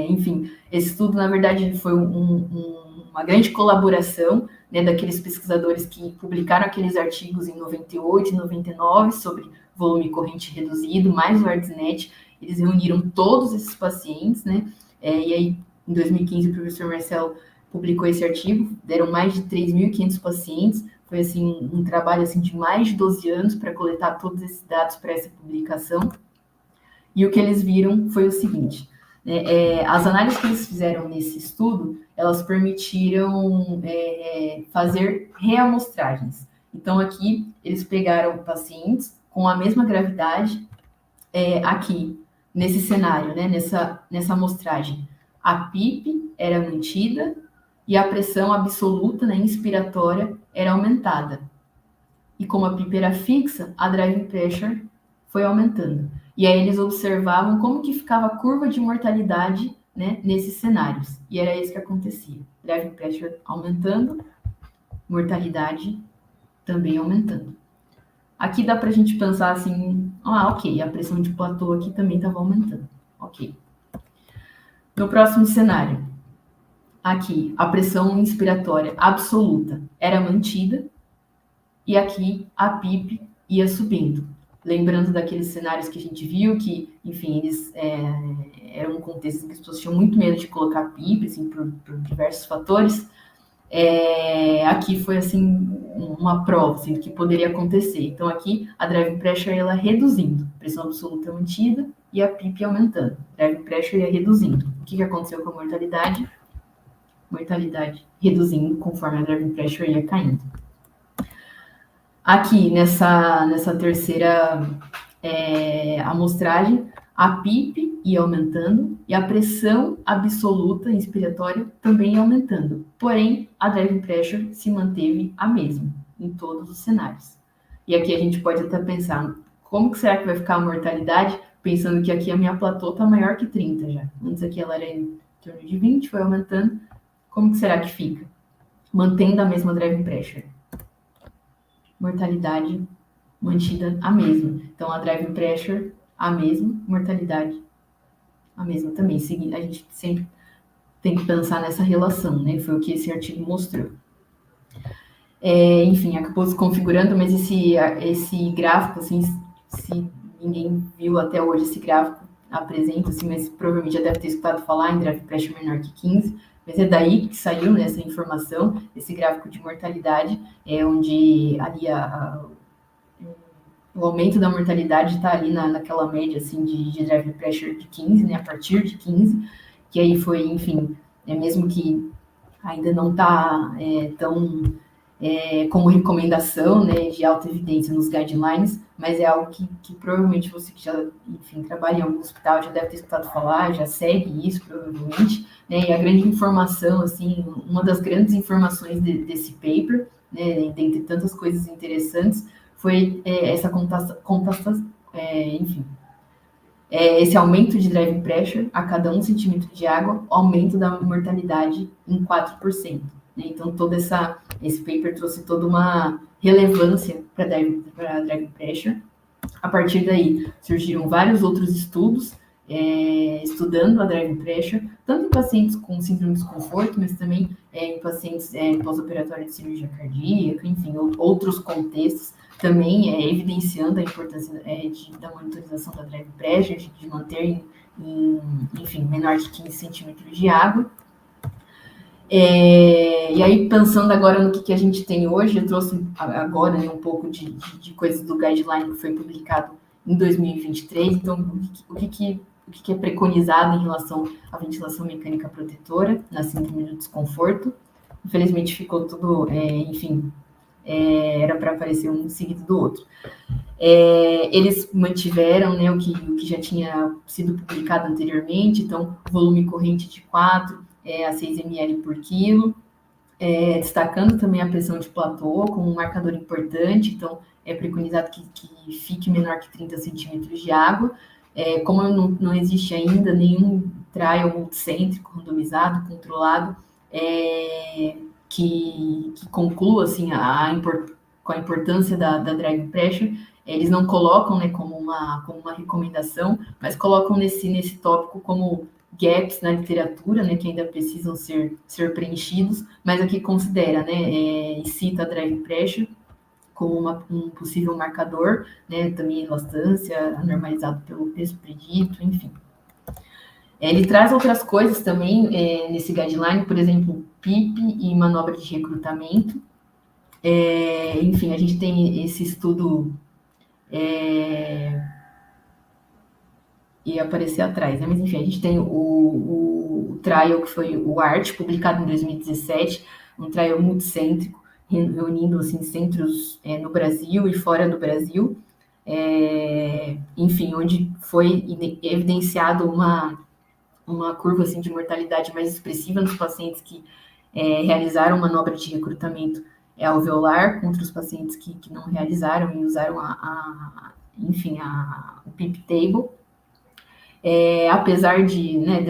Enfim, esse estudo, na verdade, foi uma grande colaboração, né, daqueles pesquisadores que publicaram aqueles artigos em 98 e 99 sobre volume corrente reduzido, mais o ARDSNet. Eles reuniram todos esses pacientes, né? E aí, em 2015, o professor Marcelo publicou esse artigo, deram mais de 3.500 pacientes, foi assim, um trabalho assim, de mais de 12 anos para coletar todos esses dados para essa publicação, e o que eles viram foi o seguinte, as análises que eles fizeram nesse estudo, elas permitiram fazer reamostragens. Então, aqui, eles pegaram pacientes com a mesma gravidade, aqui, nesse cenário, né, nessa amostragem, a PIP era mantida e a pressão absoluta, né, inspiratória era aumentada. E como a PIP era fixa, a driving pressure foi aumentando. E aí eles observavam como que ficava a curva de mortalidade, né, nesses cenários. E era isso que acontecia. Driving pressure aumentando, mortalidade também aumentando. Aqui dá para a gente pensar assim, ok, a pressão de platô aqui também estava aumentando. Ok. No próximo cenário, aqui a pressão inspiratória absoluta era mantida e aqui a PIP ia subindo. Lembrando daqueles cenários que a gente viu que, enfim, eles eram um contexto em que as pessoas tinham muito medo de colocar PIP, assim, por diversos fatores. Aqui foi assim uma prova assim, que poderia acontecer. Então aqui a driving pressure ela reduzindo, pressão absoluta mantida e a PIP ia aumentando. Drive pressure ia reduzindo. O que aconteceu com a mortalidade? Mortalidade reduzindo conforme a drive pressure ia caindo. Aqui, nessa terceira amostragem, a PIP ia aumentando e a pressão absoluta inspiratória também ia aumentando. Porém, a drive pressure se manteve a mesma em todos os cenários. E aqui a gente pode até pensar, como que será que vai ficar a mortalidade? Pensando que aqui a minha platô está maior que 30 já. Antes aqui ela era em torno de 20, foi aumentando. Como que será que fica? Mantendo a mesma drive pressure. Mortalidade mantida a mesma. Então, a drive pressure, a mesma, mortalidade, a mesma também. A gente sempre tem que pensar nessa relação, né? Foi o que esse artigo mostrou. Enfim, acabou se configurando, mas esse gráfico, assim, se ninguém viu até hoje esse gráfico, apresenta, assim, mas provavelmente já deve ter escutado falar em drive pressure menor que 15, mas é daí que saiu, né, essa informação, esse gráfico de mortalidade, onde ali o aumento da mortalidade está ali naquela média, assim, de drive pressure de 15, né, a partir de 15, que aí foi, enfim, mesmo que ainda não está tão como recomendação, né, de alta evidência nos guidelines, mas é algo que provavelmente você que já, enfim, trabalha em algum hospital já deve ter escutado falar, já segue isso provavelmente, né, e a grande informação, assim, uma das grandes informações desse paper, né, dentre tantas coisas interessantes, foi essa enfim, esse aumento de drive pressure a cada 1 centímetro de água, aumento da mortalidade em 4%. Né? Então, esse paper trouxe toda uma relevância para a drive pressure. A partir daí, surgiram vários outros estudos estudando a drive pressure, tanto em pacientes com síndrome de desconforto, mas também em pacientes pós-operatório de cirurgia cardíaca, enfim, outros contextos, também evidenciando a importância da monitorização da drive pressure, de manter enfim, menor de 15 centímetros de água. E aí, pensando agora no que a gente tem hoje, eu trouxe agora, né, um pouco de coisas do guideline que foi publicado em 2023. Então, o que é preconizado em relação à ventilação mecânica protetora na síndrome do desconforto? Infelizmente, ficou tudo, enfim, era para aparecer um seguido do outro. Eles mantiveram, né, o que já tinha sido publicado anteriormente, então, volume corrente de 4 a 6 ml por quilo, destacando também a pressão de platô como um marcador importante, então é preconizado que fique menor que 30 centímetros de água. Como não existe ainda nenhum trial multicêntrico, randomizado, controlado, que conclua assim, com a importância da drive pressure, eles não colocam, né, como uma recomendação, mas colocam nesse tópico como gaps na literatura, né, que ainda precisam ser preenchidos, mas aqui considera, né, e cita a drive pressure como um possível marcador, né, também elastância, normalizado pelo peso predito, enfim. Ele traz outras coisas também nesse guideline, por exemplo, PIP e manobra de recrutamento. Enfim, a gente tem esse estudo ia aparecer atrás, né? Mas enfim, a gente tem o trial que foi o ART, publicado em 2017, um trial multicêntrico, reunindo assim, centros no Brasil e fora do Brasil, enfim, onde foi evidenciado uma curva assim, de mortalidade mais expressiva nos pacientes que realizaram manobra de recrutamento alveolar contra os pacientes que não realizaram e usaram enfim, o PIP table. Apesar né,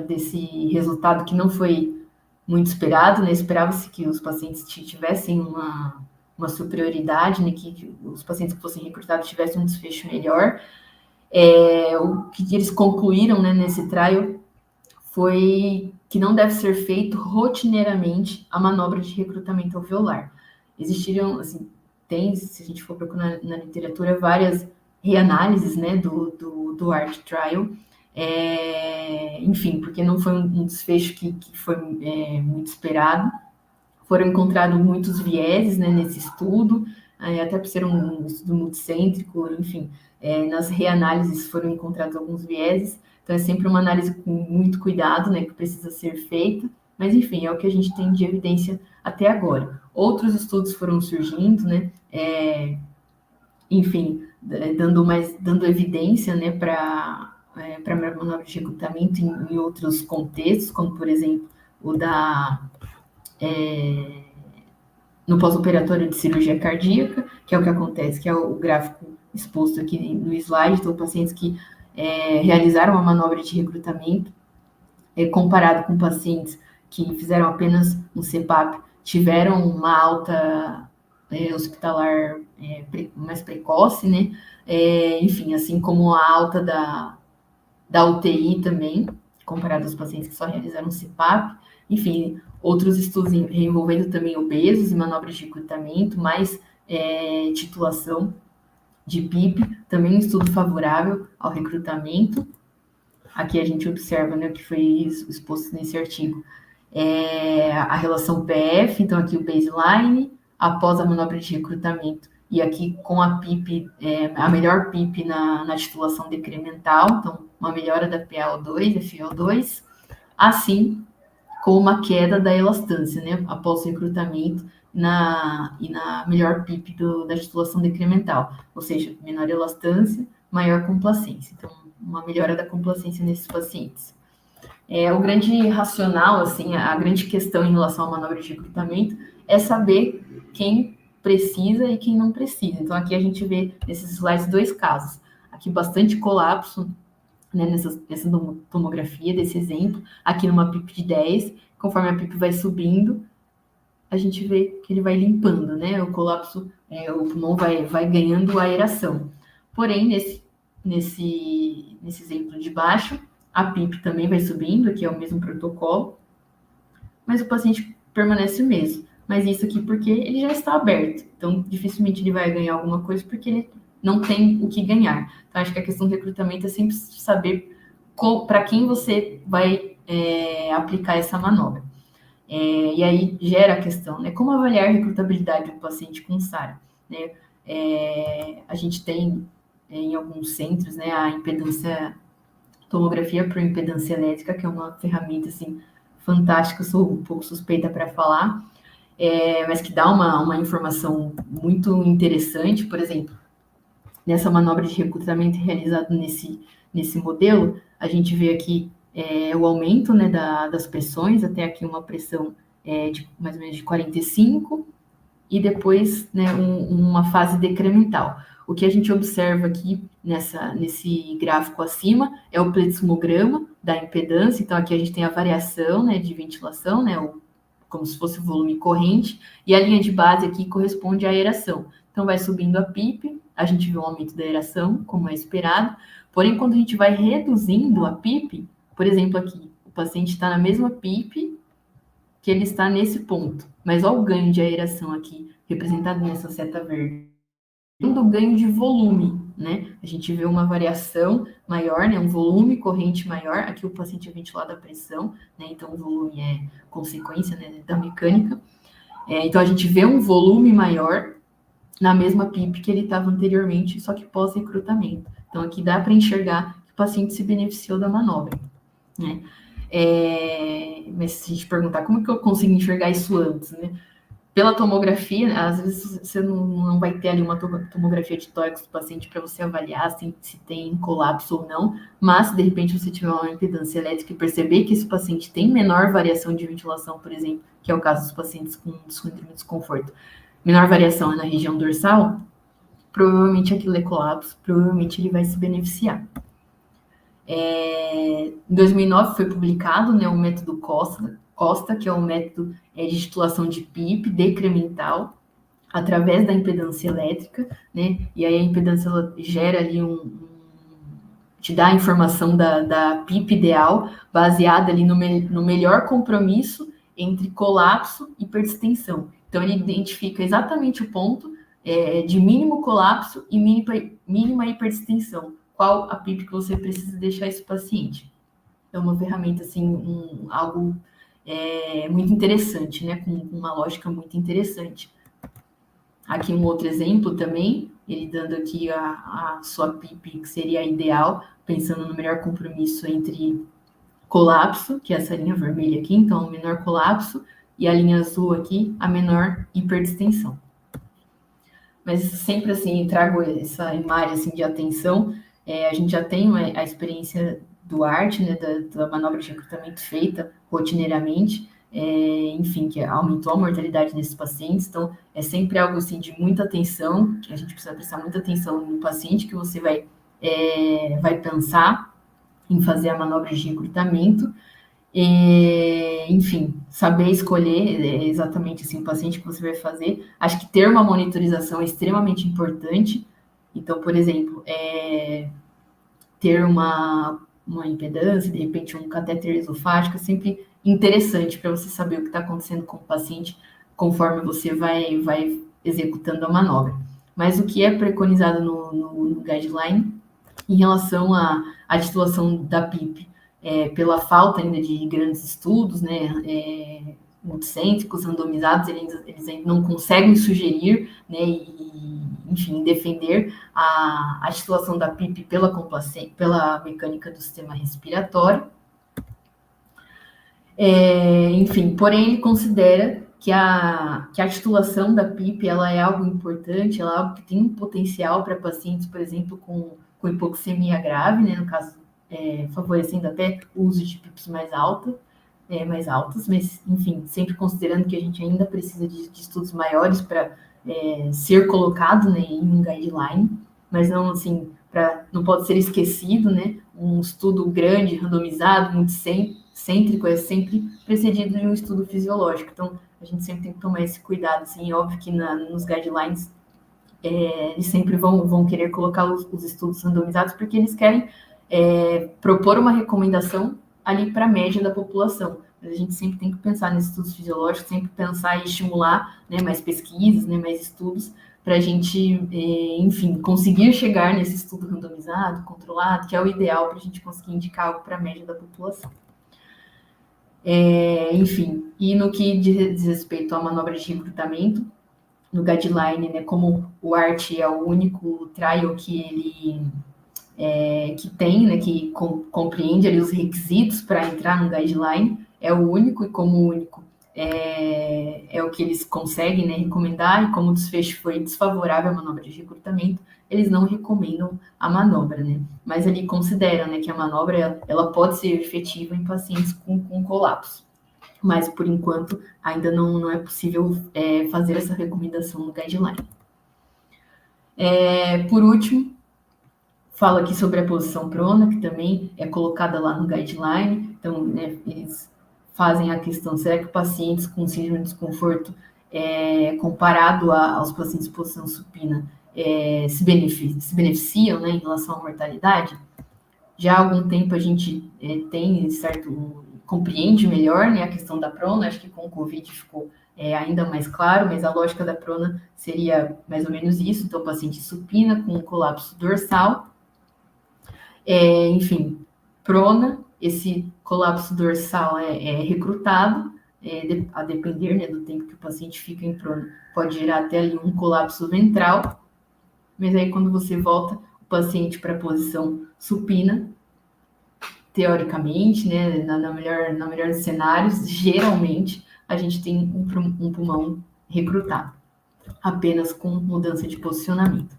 desse resultado que não foi muito esperado, né, esperava-se que os pacientes tivessem uma superioridade, né, que os pacientes que fossem recrutados tivessem um desfecho melhor. O que eles concluíram, né, nesse trial foi que não deve ser feito rotineiramente a manobra de recrutamento alveolar. Existiram, assim, se a gente for procurar na literatura, várias reanálises, né, do ART Trial, enfim, porque não foi um desfecho que foi muito esperado. Foram encontrados muitos vieses, né, nesse estudo, até por ser um estudo multicêntrico, enfim, nas reanálises foram encontrados alguns vieses, então é sempre uma análise com muito cuidado, né, que precisa ser feita, mas enfim, é o que a gente tem de evidência até agora. Outros estudos foram surgindo, né, enfim, dando evidência, né, para manobra de recrutamento em outros contextos, como por exemplo o no pós-operatório de cirurgia cardíaca, que é o que acontece, que é o gráfico exposto aqui no slide, então pacientes que realizaram uma manobra de recrutamento, comparado com pacientes que fizeram apenas um CPAP, tiveram uma alta hospitalar mais precoce, né? Enfim, assim como a alta da UTI também, comparado aos pacientes que só realizaram CPAP. Enfim, outros estudos envolvendo também obesos e manobras de recrutamento, mais titulação de PIP, também um estudo favorável ao recrutamento. Aqui a gente observa, né, o que foi exposto nesse artigo. A relação PF, então aqui o baseline, após a manobra de recrutamento, e aqui com a PIP, a melhor PIP na titulação decremental, então uma melhora da PaO2, FiO2, assim como uma queda da elastância, né, após o recrutamento e na melhor PIP da titulação decremental, ou seja, menor elastância, maior complacência. Então, uma melhora da complacência nesses pacientes. O grande racional, assim, a grande questão em relação à manobra de recrutamento é saber quem precisa e quem não precisa. Então, aqui a gente vê nesses slides dois casos. Aqui, bastante colapso, né, nessa tomografia, desse exemplo. Aqui numa PIP de 10, conforme a PIP vai subindo, a gente vê que ele vai limpando, né? O colapso, o pulmão vai ganhando aeração. Porém, nesse exemplo de baixo, a PIP também vai subindo, aqui é o mesmo protocolo, mas o paciente permanece o mesmo. Mas isso aqui porque ele já está aberto. Então, dificilmente ele vai ganhar alguma coisa porque ele não tem o que ganhar. Então, acho que a questão do recrutamento é sempre saber para quem você vai aplicar essa manobra. E aí gera a questão, né? Como avaliar a recrutabilidade do paciente com SARA? Né? A gente tem em alguns centros, né, a tomografia por impedância elétrica, que é uma ferramenta assim fantástica, sou um pouco suspeita para falar, mas que dá uma informação muito interessante. Por exemplo, nessa manobra de recrutamento realizada nesse modelo, a gente vê aqui o aumento, né, das pressões, até aqui uma pressão de mais ou menos de 45, e depois, né, uma fase decremental. O que a gente observa aqui nesse gráfico acima é o plethysmograma da impedância. Então, aqui a gente tem a variação, né, de ventilação, né, como se fosse o volume corrente, e a linha de base aqui corresponde à aeração. Então, vai subindo a PIP, a gente vê um aumento da aeração, como é esperado, porém, quando a gente vai reduzindo a PIP, por exemplo, aqui, o paciente está na mesma PIP que ele está nesse ponto, mas olha o ganho de aeração aqui, representado nessa seta verde. Do ganho de volume, né? A gente vê uma variação maior, né? Um volume corrente maior. Aqui o paciente é ventilado à pressão, né? Então o volume é consequência, né, da mecânica. Então a gente vê um volume maior na mesma PIP que ele estava anteriormente, só que pós-recrutamento. Então aqui dá para enxergar que o paciente se beneficiou da manobra, né? Mas se a gente perguntar como que eu consigo enxergar isso antes, né? Pela tomografia, às vezes você não vai ter ali uma tomografia de tórax do paciente para você avaliar se tem colapso ou não, mas se de repente você tiver uma impedância elétrica e perceber que esse paciente tem menor variação de ventilação, por exemplo, que é o caso dos pacientes com síndrome de desconforto, menor variação é na região dorsal, provavelmente aquilo é colapso, provavelmente ele vai se beneficiar. Em 2009 foi publicado, né, o método Costa, que é um método de titulação de PIP decremental através da impedância elétrica, né? E aí a impedância gera ali te dá a informação da PIP ideal, baseada ali no melhor compromisso entre colapso e persistensão. Então ele identifica exatamente o ponto de mínimo colapso e mínima hipertensão. Qual a PIP que você precisa deixar esse paciente? É uma ferramenta, assim, algo muito interessante, né? Com uma lógica muito interessante. Aqui um outro exemplo também, ele dando aqui a sua PIP, que seria a ideal, pensando no melhor compromisso entre colapso, que é essa linha vermelha aqui, então o menor colapso, e a linha azul aqui, a menor hiperdistensão. Mas sempre assim, trago essa imagem assim, de atenção, a gente já tem a experiência do ART, né, da manobra de recrutamento feita rotineiramente, enfim, que aumentou a mortalidade desses pacientes, então é sempre algo assim de muita atenção, que a gente precisa prestar muita atenção no paciente que você vai pensar em fazer a manobra de recrutamento, enfim, saber escolher exatamente assim, o paciente que você vai fazer. Acho que ter uma monitorização é extremamente importante. Então, por exemplo, ter uma impedância, de repente um catéter esofágico, é sempre interessante para você saber o que está acontecendo com o paciente conforme você vai executando a manobra. Mas o que é preconizado no guideline em relação à titulação da PIP, pela falta ainda de grandes estudos, né, multicêntricos, randomizados, eles ainda não conseguem sugerir, né, enfim, defender a titulação da PIP pela mecânica do sistema respiratório. Enfim, porém, ele considera que a titulação da PIP ela é algo importante, ela é algo que tem um potencial para pacientes, por exemplo, com hipoxemia grave, né, no caso, favorecendo até o uso de PIPs mais altas, mas, enfim, sempre considerando que a gente ainda precisa de estudos maiores para ser colocado, né, em um guideline, mas não, assim, não pode ser esquecido, né, um estudo grande, randomizado, muito cêntrico, é sempre precedido de um estudo fisiológico, então a gente sempre tem que tomar esse cuidado, assim, óbvio que nos guidelines eles sempre vão querer colocar os estudos randomizados porque eles querem propor uma recomendação ali para a média da população. Mas a gente sempre tem que pensar nesses estudos fisiológicos, sempre pensar e estimular, né, mais pesquisas, né, mais estudos, para a gente, enfim, conseguir chegar nesse estudo randomizado, controlado, que é o ideal para a gente conseguir indicar algo para a média da população. Enfim, e no que diz respeito à manobra de recrutamento, no guideline, né, como o ART é o único trial que ele que tem, né, que compreende ali os requisitos para entrar no guideline, é o único, e como único é o que eles conseguem, né, recomendar, e como o desfecho foi desfavorável à manobra de recrutamento, eles não recomendam a manobra, né, mas ali consideram, né, que a manobra ela pode ser efetiva em pacientes com colapso, mas por enquanto ainda não é possível fazer essa recomendação no guideline. Por último, falo aqui sobre a posição prona, que também é colocada lá no guideline. Então, né, eles fazem a questão, será que pacientes com síndrome de desconforto, comparado aos pacientes em posição supina, se beneficiam, né, em relação à mortalidade? Já há algum tempo a gente tem compreende melhor, né, a questão da prona, acho que com o Covid ficou ainda mais claro, mas a lógica da prona seria mais ou menos isso, então paciente supina com colapso dorsal, enfim, prona, esse colapso dorsal é recrutado, a depender, né, do tempo que o paciente fica em prona, pode gerar até ali um colapso ventral, mas aí quando você volta o paciente para a posição supina, teoricamente, né, na melhor dos cenários, geralmente a gente tem um pulmão recrutado, apenas com mudança de posicionamento.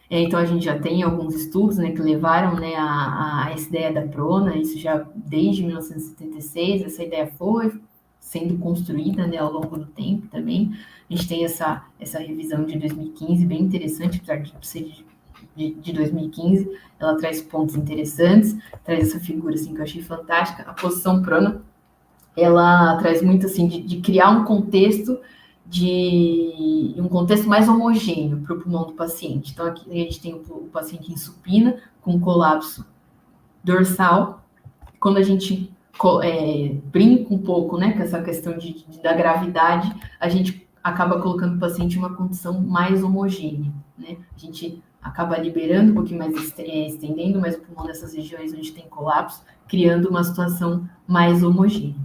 Então a gente já tem alguns estudos, né, que levaram, né, a essa ideia da prona, isso já desde 1976, essa ideia foi sendo construída, né, ao longo do tempo também. A gente tem essa revisão de 2015, bem interessante, apesar de ser de 2015, ela traz pontos interessantes, traz essa figura assim, que eu achei fantástica. A posição prona, ela traz muito assim, de criar um contexto mais homogêneo para o pulmão do paciente. Então, aqui a gente tem o paciente em supina, com colapso dorsal. Quando a gente brinca um pouco, né, com essa questão da gravidade, a gente acaba colocando o paciente em uma condição mais homogênea, né? A gente acaba liberando um pouquinho mais, estendendo mais o pulmão nessas regiões onde tem colapso, criando uma situação mais homogênea.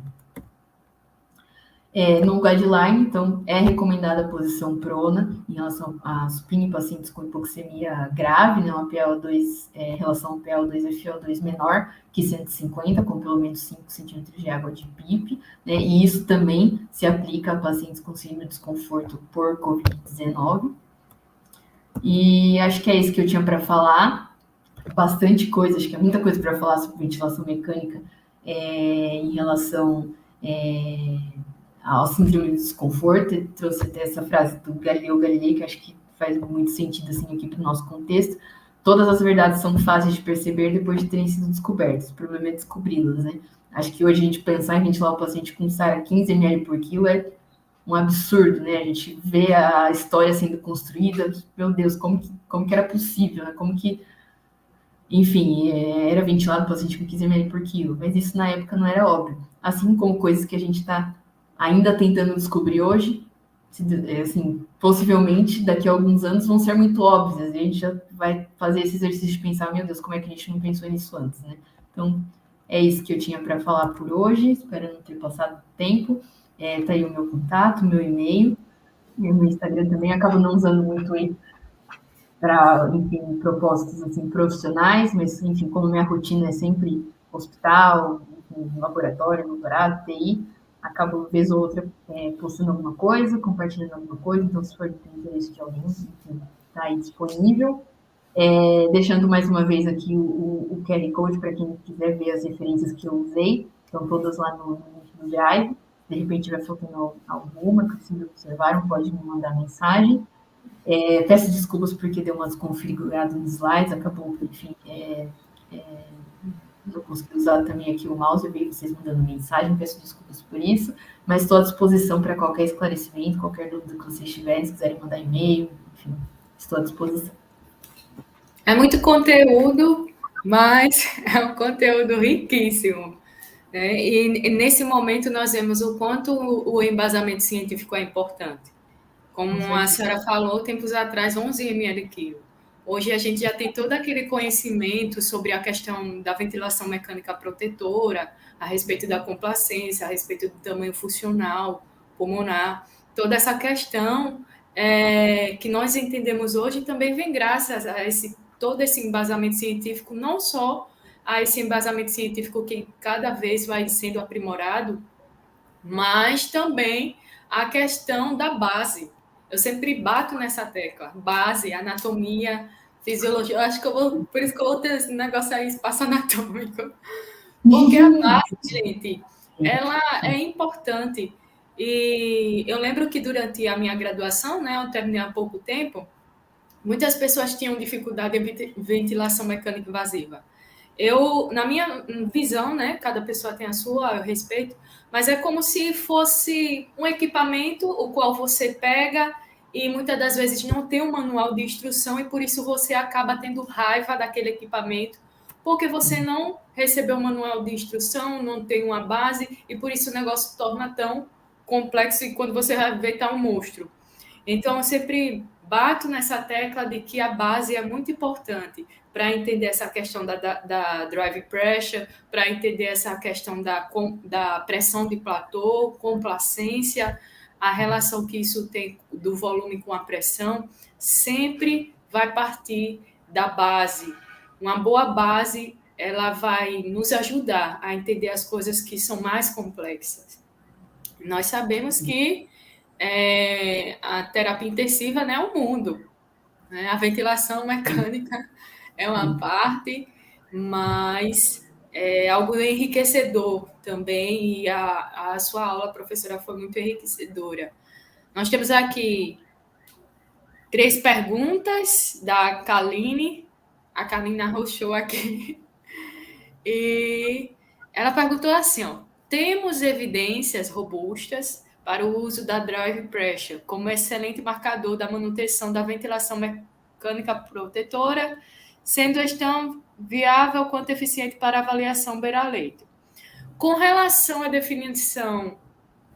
No guideline, então, é recomendada a posição prona em relação à supina em pacientes com hipoxemia grave, né, uma PaO2, relação PaO2 e FiO2 menor que 150, com pelo menos 5 centímetros de água de PIP, né, e isso também se aplica a pacientes com síndrome de desconforto por Covid-19. E acho que é isso que eu tinha para falar. Bastante coisa, acho que é muita coisa para falar sobre ventilação mecânica em relação ao síndrome de desconforto. Eu trouxe até essa frase do Galileu Galilei, que acho que faz muito sentido assim aqui para o nosso contexto. Todas as verdades são fáceis de perceber depois de terem sido descobertas. O problema é descobri-las, né? Acho que hoje a gente pensar em ventilar o paciente com SARA 15 ml por quilo é um absurdo, né? A gente vê a história sendo construída, meu Deus, como que era possível, né? Como que, enfim, era ventilado o paciente com 15 ml por quilo, mas isso na época não era óbvio. Assim como coisas que a gente está ainda tentando descobrir hoje, assim, possivelmente daqui a alguns anos vão ser muito óbvias, e a gente já vai fazer esse exercício de pensar, meu Deus, como é que a gente não pensou nisso antes, né? Então, é isso que eu tinha para falar por hoje, espero não ter passado tempo. Tá aí o meu contato, meu e-mail, e o meu Instagram também. Acabo não usando muito ele para, enfim, propósitos assim, profissionais, mas, enfim, como minha rotina é sempre hospital, enfim, laboratório, doutorado, TI, acabo, vez ou outra, postando alguma coisa, compartilhando alguma coisa, então, se for de interesse de alguém, enfim, está aí disponível. Deixando mais uma vez aqui o QR Code para quem quiser ver as referências que eu usei, estão todas lá no link do Drive. De repente tiver faltando alguma que vocês observaram, pode me mandar mensagem. Peço desculpas porque deu uma desconfigurada nos slides, acabou, enfim, não consegui usar também aqui o mouse, eu vi vocês mandando mensagem, peço desculpas por isso, mas estou à disposição para qualquer esclarecimento, qualquer dúvida que vocês tiverem, se quiserem mandar e-mail, enfim, estou à disposição. É muito conteúdo, mas é um conteúdo riquíssimo. Né? E nesse momento nós vemos o quanto o embasamento científico é importante. Como a senhora falou, tempos atrás, 11 ml quilo. Hoje a gente já tem todo aquele conhecimento sobre a questão da ventilação mecânica protetora, a respeito da complacência, a respeito do tamanho funcional, pulmonar. Toda essa questão que nós entendemos hoje também vem graças a todo esse embasamento científico, não só a esse embasamento científico que cada vez vai sendo aprimorado, mas também a questão da base. Eu sempre bato nessa tecla, base, anatomia, fisiologia. Eu acho que por isso que eu vou ter esse negócio aí, espaço anatômico. Porque a base, gente, ela é importante. E eu lembro que durante a minha graduação, né, eu terminei há pouco tempo, muitas pessoas tinham dificuldade em ventilação mecânica invasiva. Eu, na minha visão, né, cada pessoa tem a sua, eu respeito, mas é como se fosse um equipamento o qual você pega e muitas das vezes não tem um manual de instrução e por isso você acaba tendo raiva daquele equipamento, porque você não recebeu um manual de instrução, não tem uma base e por isso o negócio se torna tão complexo e quando você vai ver tá um monstro. Então, eu sempre bato nessa tecla de que a base é muito importante para entender essa questão da drive pressure, para entender essa questão da pressão de platô, complacência, a relação que isso tem do volume com a pressão, sempre vai partir da base. Uma boa base, ela vai nos ajudar a entender as coisas que são mais complexas. Nós sabemos que a terapia intensiva não é o mundo. Né? A ventilação mecânica é uma parte, mas é algo enriquecedor também, e a sua aula, professora, foi muito enriquecedora. Nós temos aqui 3 perguntas da Kaline. A Kaline arrochou aqui. E ela perguntou assim, ó, temos evidências robustas para o uso da drive pressure como excelente marcador da manutenção da ventilação mecânica protetora, sendo tão viável quanto eficiente para avaliação beira-leito. Com relação à definição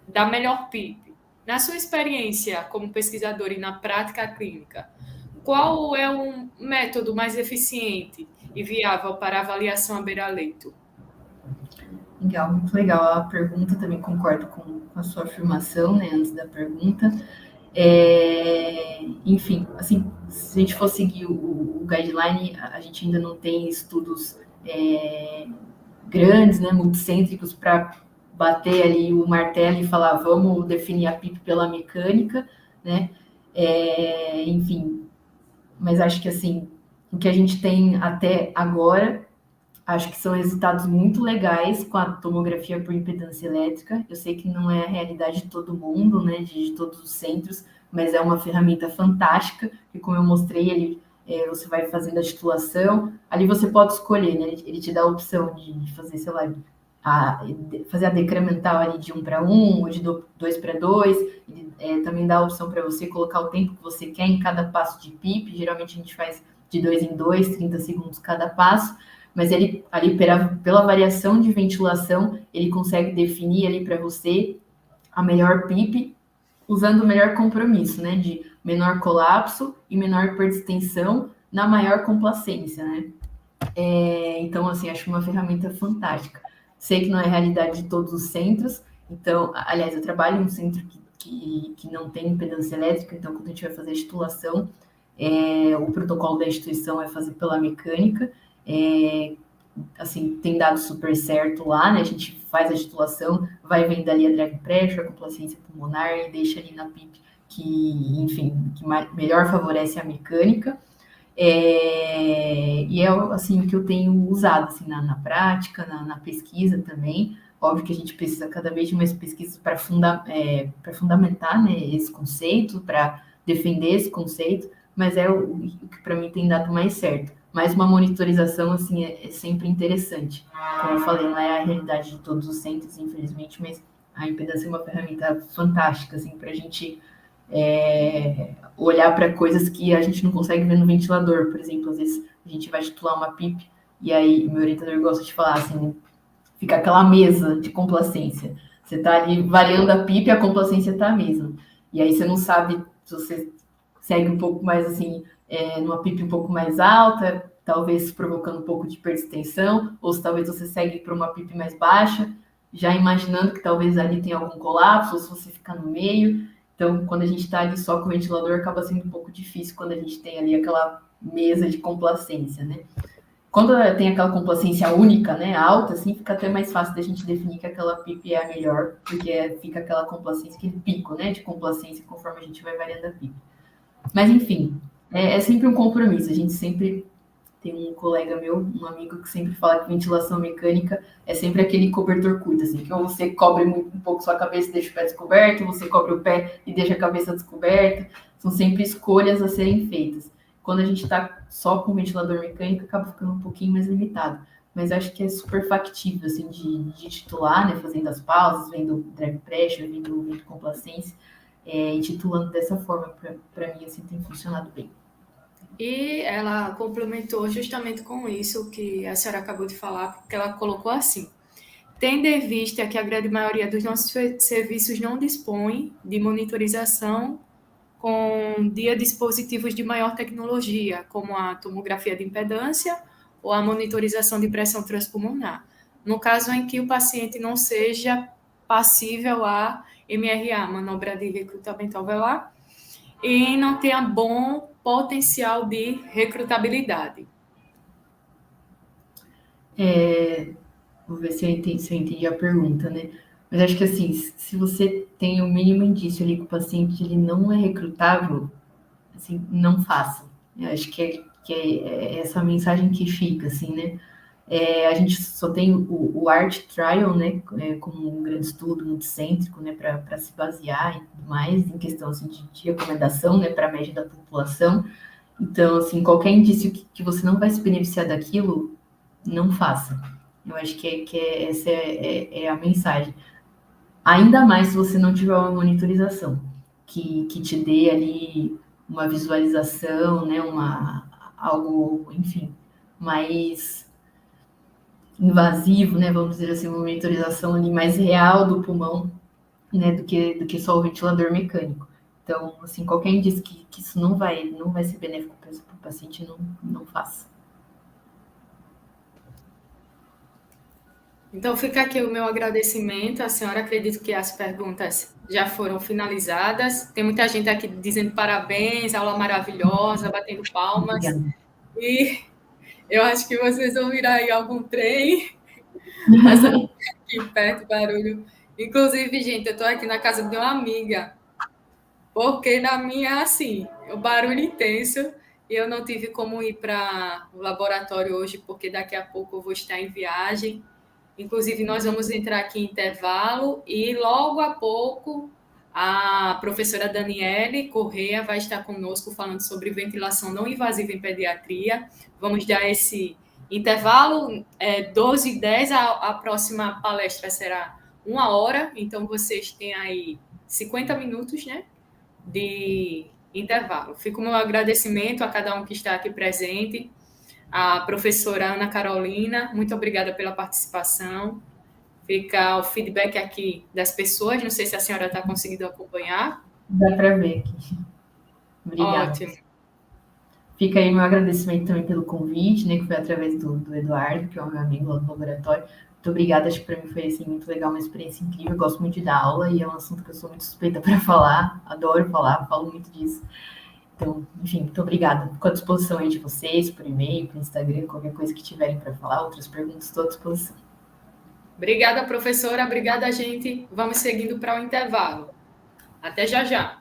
da melhor PIP, na sua experiência como pesquisador e na prática clínica, qual é um método mais eficiente e viável para avaliação à beira-leito? Legal, muito legal a pergunta, também concordo com a sua afirmação, né, antes da pergunta. Enfim, assim, se a gente for seguir o guideline, a gente ainda não tem estudos grandes, né, multicêntricos, para bater ali o martelo e falar, vamos definir a PIP pela mecânica, né? Enfim, mas acho que assim, o que a gente tem até agora, acho que são resultados muito legais com a tomografia por impedância elétrica. Eu sei que não é a realidade de todo mundo, né, de todos os centros, mas é uma ferramenta fantástica, que como eu mostrei, você vai fazendo a titulação, ali você pode escolher, né, ele te dá a opção de fazer, sei lá, fazer a decremental ali de 1 para 1, ou de 2 para 2, ele também dá a opção para você colocar o tempo que você quer em cada passo de PIP, geralmente a gente faz de 2 em 2, 30 segundos cada passo, mas ele ali pela variação de ventilação, ele consegue definir ali para você a melhor PIP usando o melhor compromisso, né, de menor colapso e menor persistência na maior complacência, né? Então, assim, acho uma ferramenta fantástica. Sei que não é a realidade de todos os centros, então, aliás, eu trabalho em um centro que não tem impedância elétrica, então, quando a gente vai fazer a titulação, o protocolo da instituição é fazer pela mecânica, é, assim, tem dado super certo lá, né? A gente faz a titulação, vai vendo ali a drag pressure, a complacência pulmonar e deixa ali na PIP que, enfim, que melhor favorece a mecânica. E é assim o que eu tenho usado assim, na prática, na pesquisa também. Óbvio que a gente precisa cada vez de mais pesquisas para fundamentar, né, esse conceito, para defender esse conceito, mas é o que para mim tem dado mais certo. Mas uma monitorização assim é sempre interessante. Como eu falei, não é a realidade de todos os centros, infelizmente, mas a impedância é uma ferramenta fantástica assim, para a gente olhar para coisas que a gente não consegue ver no ventilador. Por exemplo, às vezes a gente vai titular uma PIP e aí o meu orientador gosta de falar assim, fica aquela mesa de complacência. Você está ali variando a PIP e a complacência está a mesma. E aí você não sabe se você segue um pouco mais assim, numa PIP um pouco mais alta, talvez provocando um pouco de persistência, ou se talvez você segue para uma PIP mais baixa, já imaginando que talvez ali tenha algum colapso, ou se você ficar no meio. Então, quando a gente está ali só com o ventilador, acaba sendo um pouco difícil quando a gente tem ali aquela mesa de complacência, né? Quando tem aquela complacência única, né, alta, assim, fica até mais fácil da gente definir que aquela PIP é a melhor, porque fica aquela complacência, aquele pico, né, de complacência conforme a gente vai variando a PIP. Mas, enfim, é sempre um compromisso. A gente sempre tem um colega meu, um amigo, que sempre fala que ventilação mecânica é sempre aquele cobertor curto, assim, que ou você cobre um pouco sua cabeça e deixa o pé descoberto, ou você cobre o pé e deixa a cabeça descoberta. São sempre escolhas a serem feitas. Quando a gente está só com ventilador mecânico, acaba ficando um pouquinho mais limitado. Mas acho que é super factível, assim, de titular, né, fazendo as pausas, vendo drag pressure, vendo complacência, e titulando dessa forma, para mim, assim, tem funcionado bem. E ela complementou justamente com isso que a senhora acabou de falar, porque ela colocou assim: tendo em vista que a grande maioria dos nossos serviços não dispõe de monitorização com dispositivos de maior tecnologia, como a tomografia de impedância ou a monitorização de pressão transpulmonar, no caso em que o paciente não seja passível a MRA, manobra de recrutamento alveolar, e não tenha bom potencial de recrutabilidade. Vou ver se eu entendi a pergunta, né? Mas acho que assim, se você tem o mínimo indício ali que o paciente ele não é recrutável, assim, não faça. Eu acho que é essa mensagem que fica, assim, né? A gente só tem o ART Trial, né, como um grande estudo multicêntrico, né, para se basear e tudo mais, em questão assim, de recomendação, né, para a média da população. Então, assim, qualquer indício que você não vai se beneficiar daquilo, não faça. Eu acho essa é a mensagem. Ainda mais se você não tiver uma monitorização que te dê ali uma visualização, né, algo, enfim, mais invasivo, né, vamos dizer assim, uma monitorização ali mais real do pulmão, né, do que só o ventilador mecânico. Então, assim, qualquer indício que isso não vai ser benéfico para o paciente, não faça. Então, fica aqui o meu agradecimento. A senhora, acredito que as perguntas já foram finalizadas. Tem muita gente aqui dizendo parabéns, aula maravilhosa, batendo palmas. Obrigada. E eu acho que vocês vão virar aí algum trem. Essa aqui perto, barulho. Inclusive, gente, eu estou aqui na casa de uma amiga, porque na minha, assim, o barulho intenso, e eu não tive como ir para o laboratório hoje, porque daqui a pouco eu vou estar em viagem. Inclusive, nós vamos entrar aqui em intervalo e logo a pouco a professora Daniele Correia vai estar conosco falando sobre ventilação não invasiva em pediatria. Vamos dar esse intervalo, 12h10, a próxima palestra será 1 hora, então vocês têm aí 50 minutos, né, de intervalo. Fica o meu agradecimento a cada um que está aqui presente. A professora Ana Carolina, muito obrigada pela participação. Fica o feedback aqui das pessoas, não sei se a senhora está conseguindo acompanhar. Dá para ver aqui. Obrigada. Ótimo. Fica aí meu agradecimento também pelo convite, né, que foi através do Eduardo, que é o meu amigo lá do laboratório. Muito obrigada, acho que para mim foi assim, muito legal, uma experiência incrível. Eu gosto muito de dar aula e é um assunto que eu sou muito suspeita para falar, adoro falar, falo muito disso. Então, enfim, muito obrigada. Fico à disposição aí de vocês, por e-mail, por Instagram, qualquer coisa que tiverem para falar, outras perguntas, estou à disposição. Obrigada, professora. Obrigada, gente. Vamos seguindo para o intervalo. Até já já.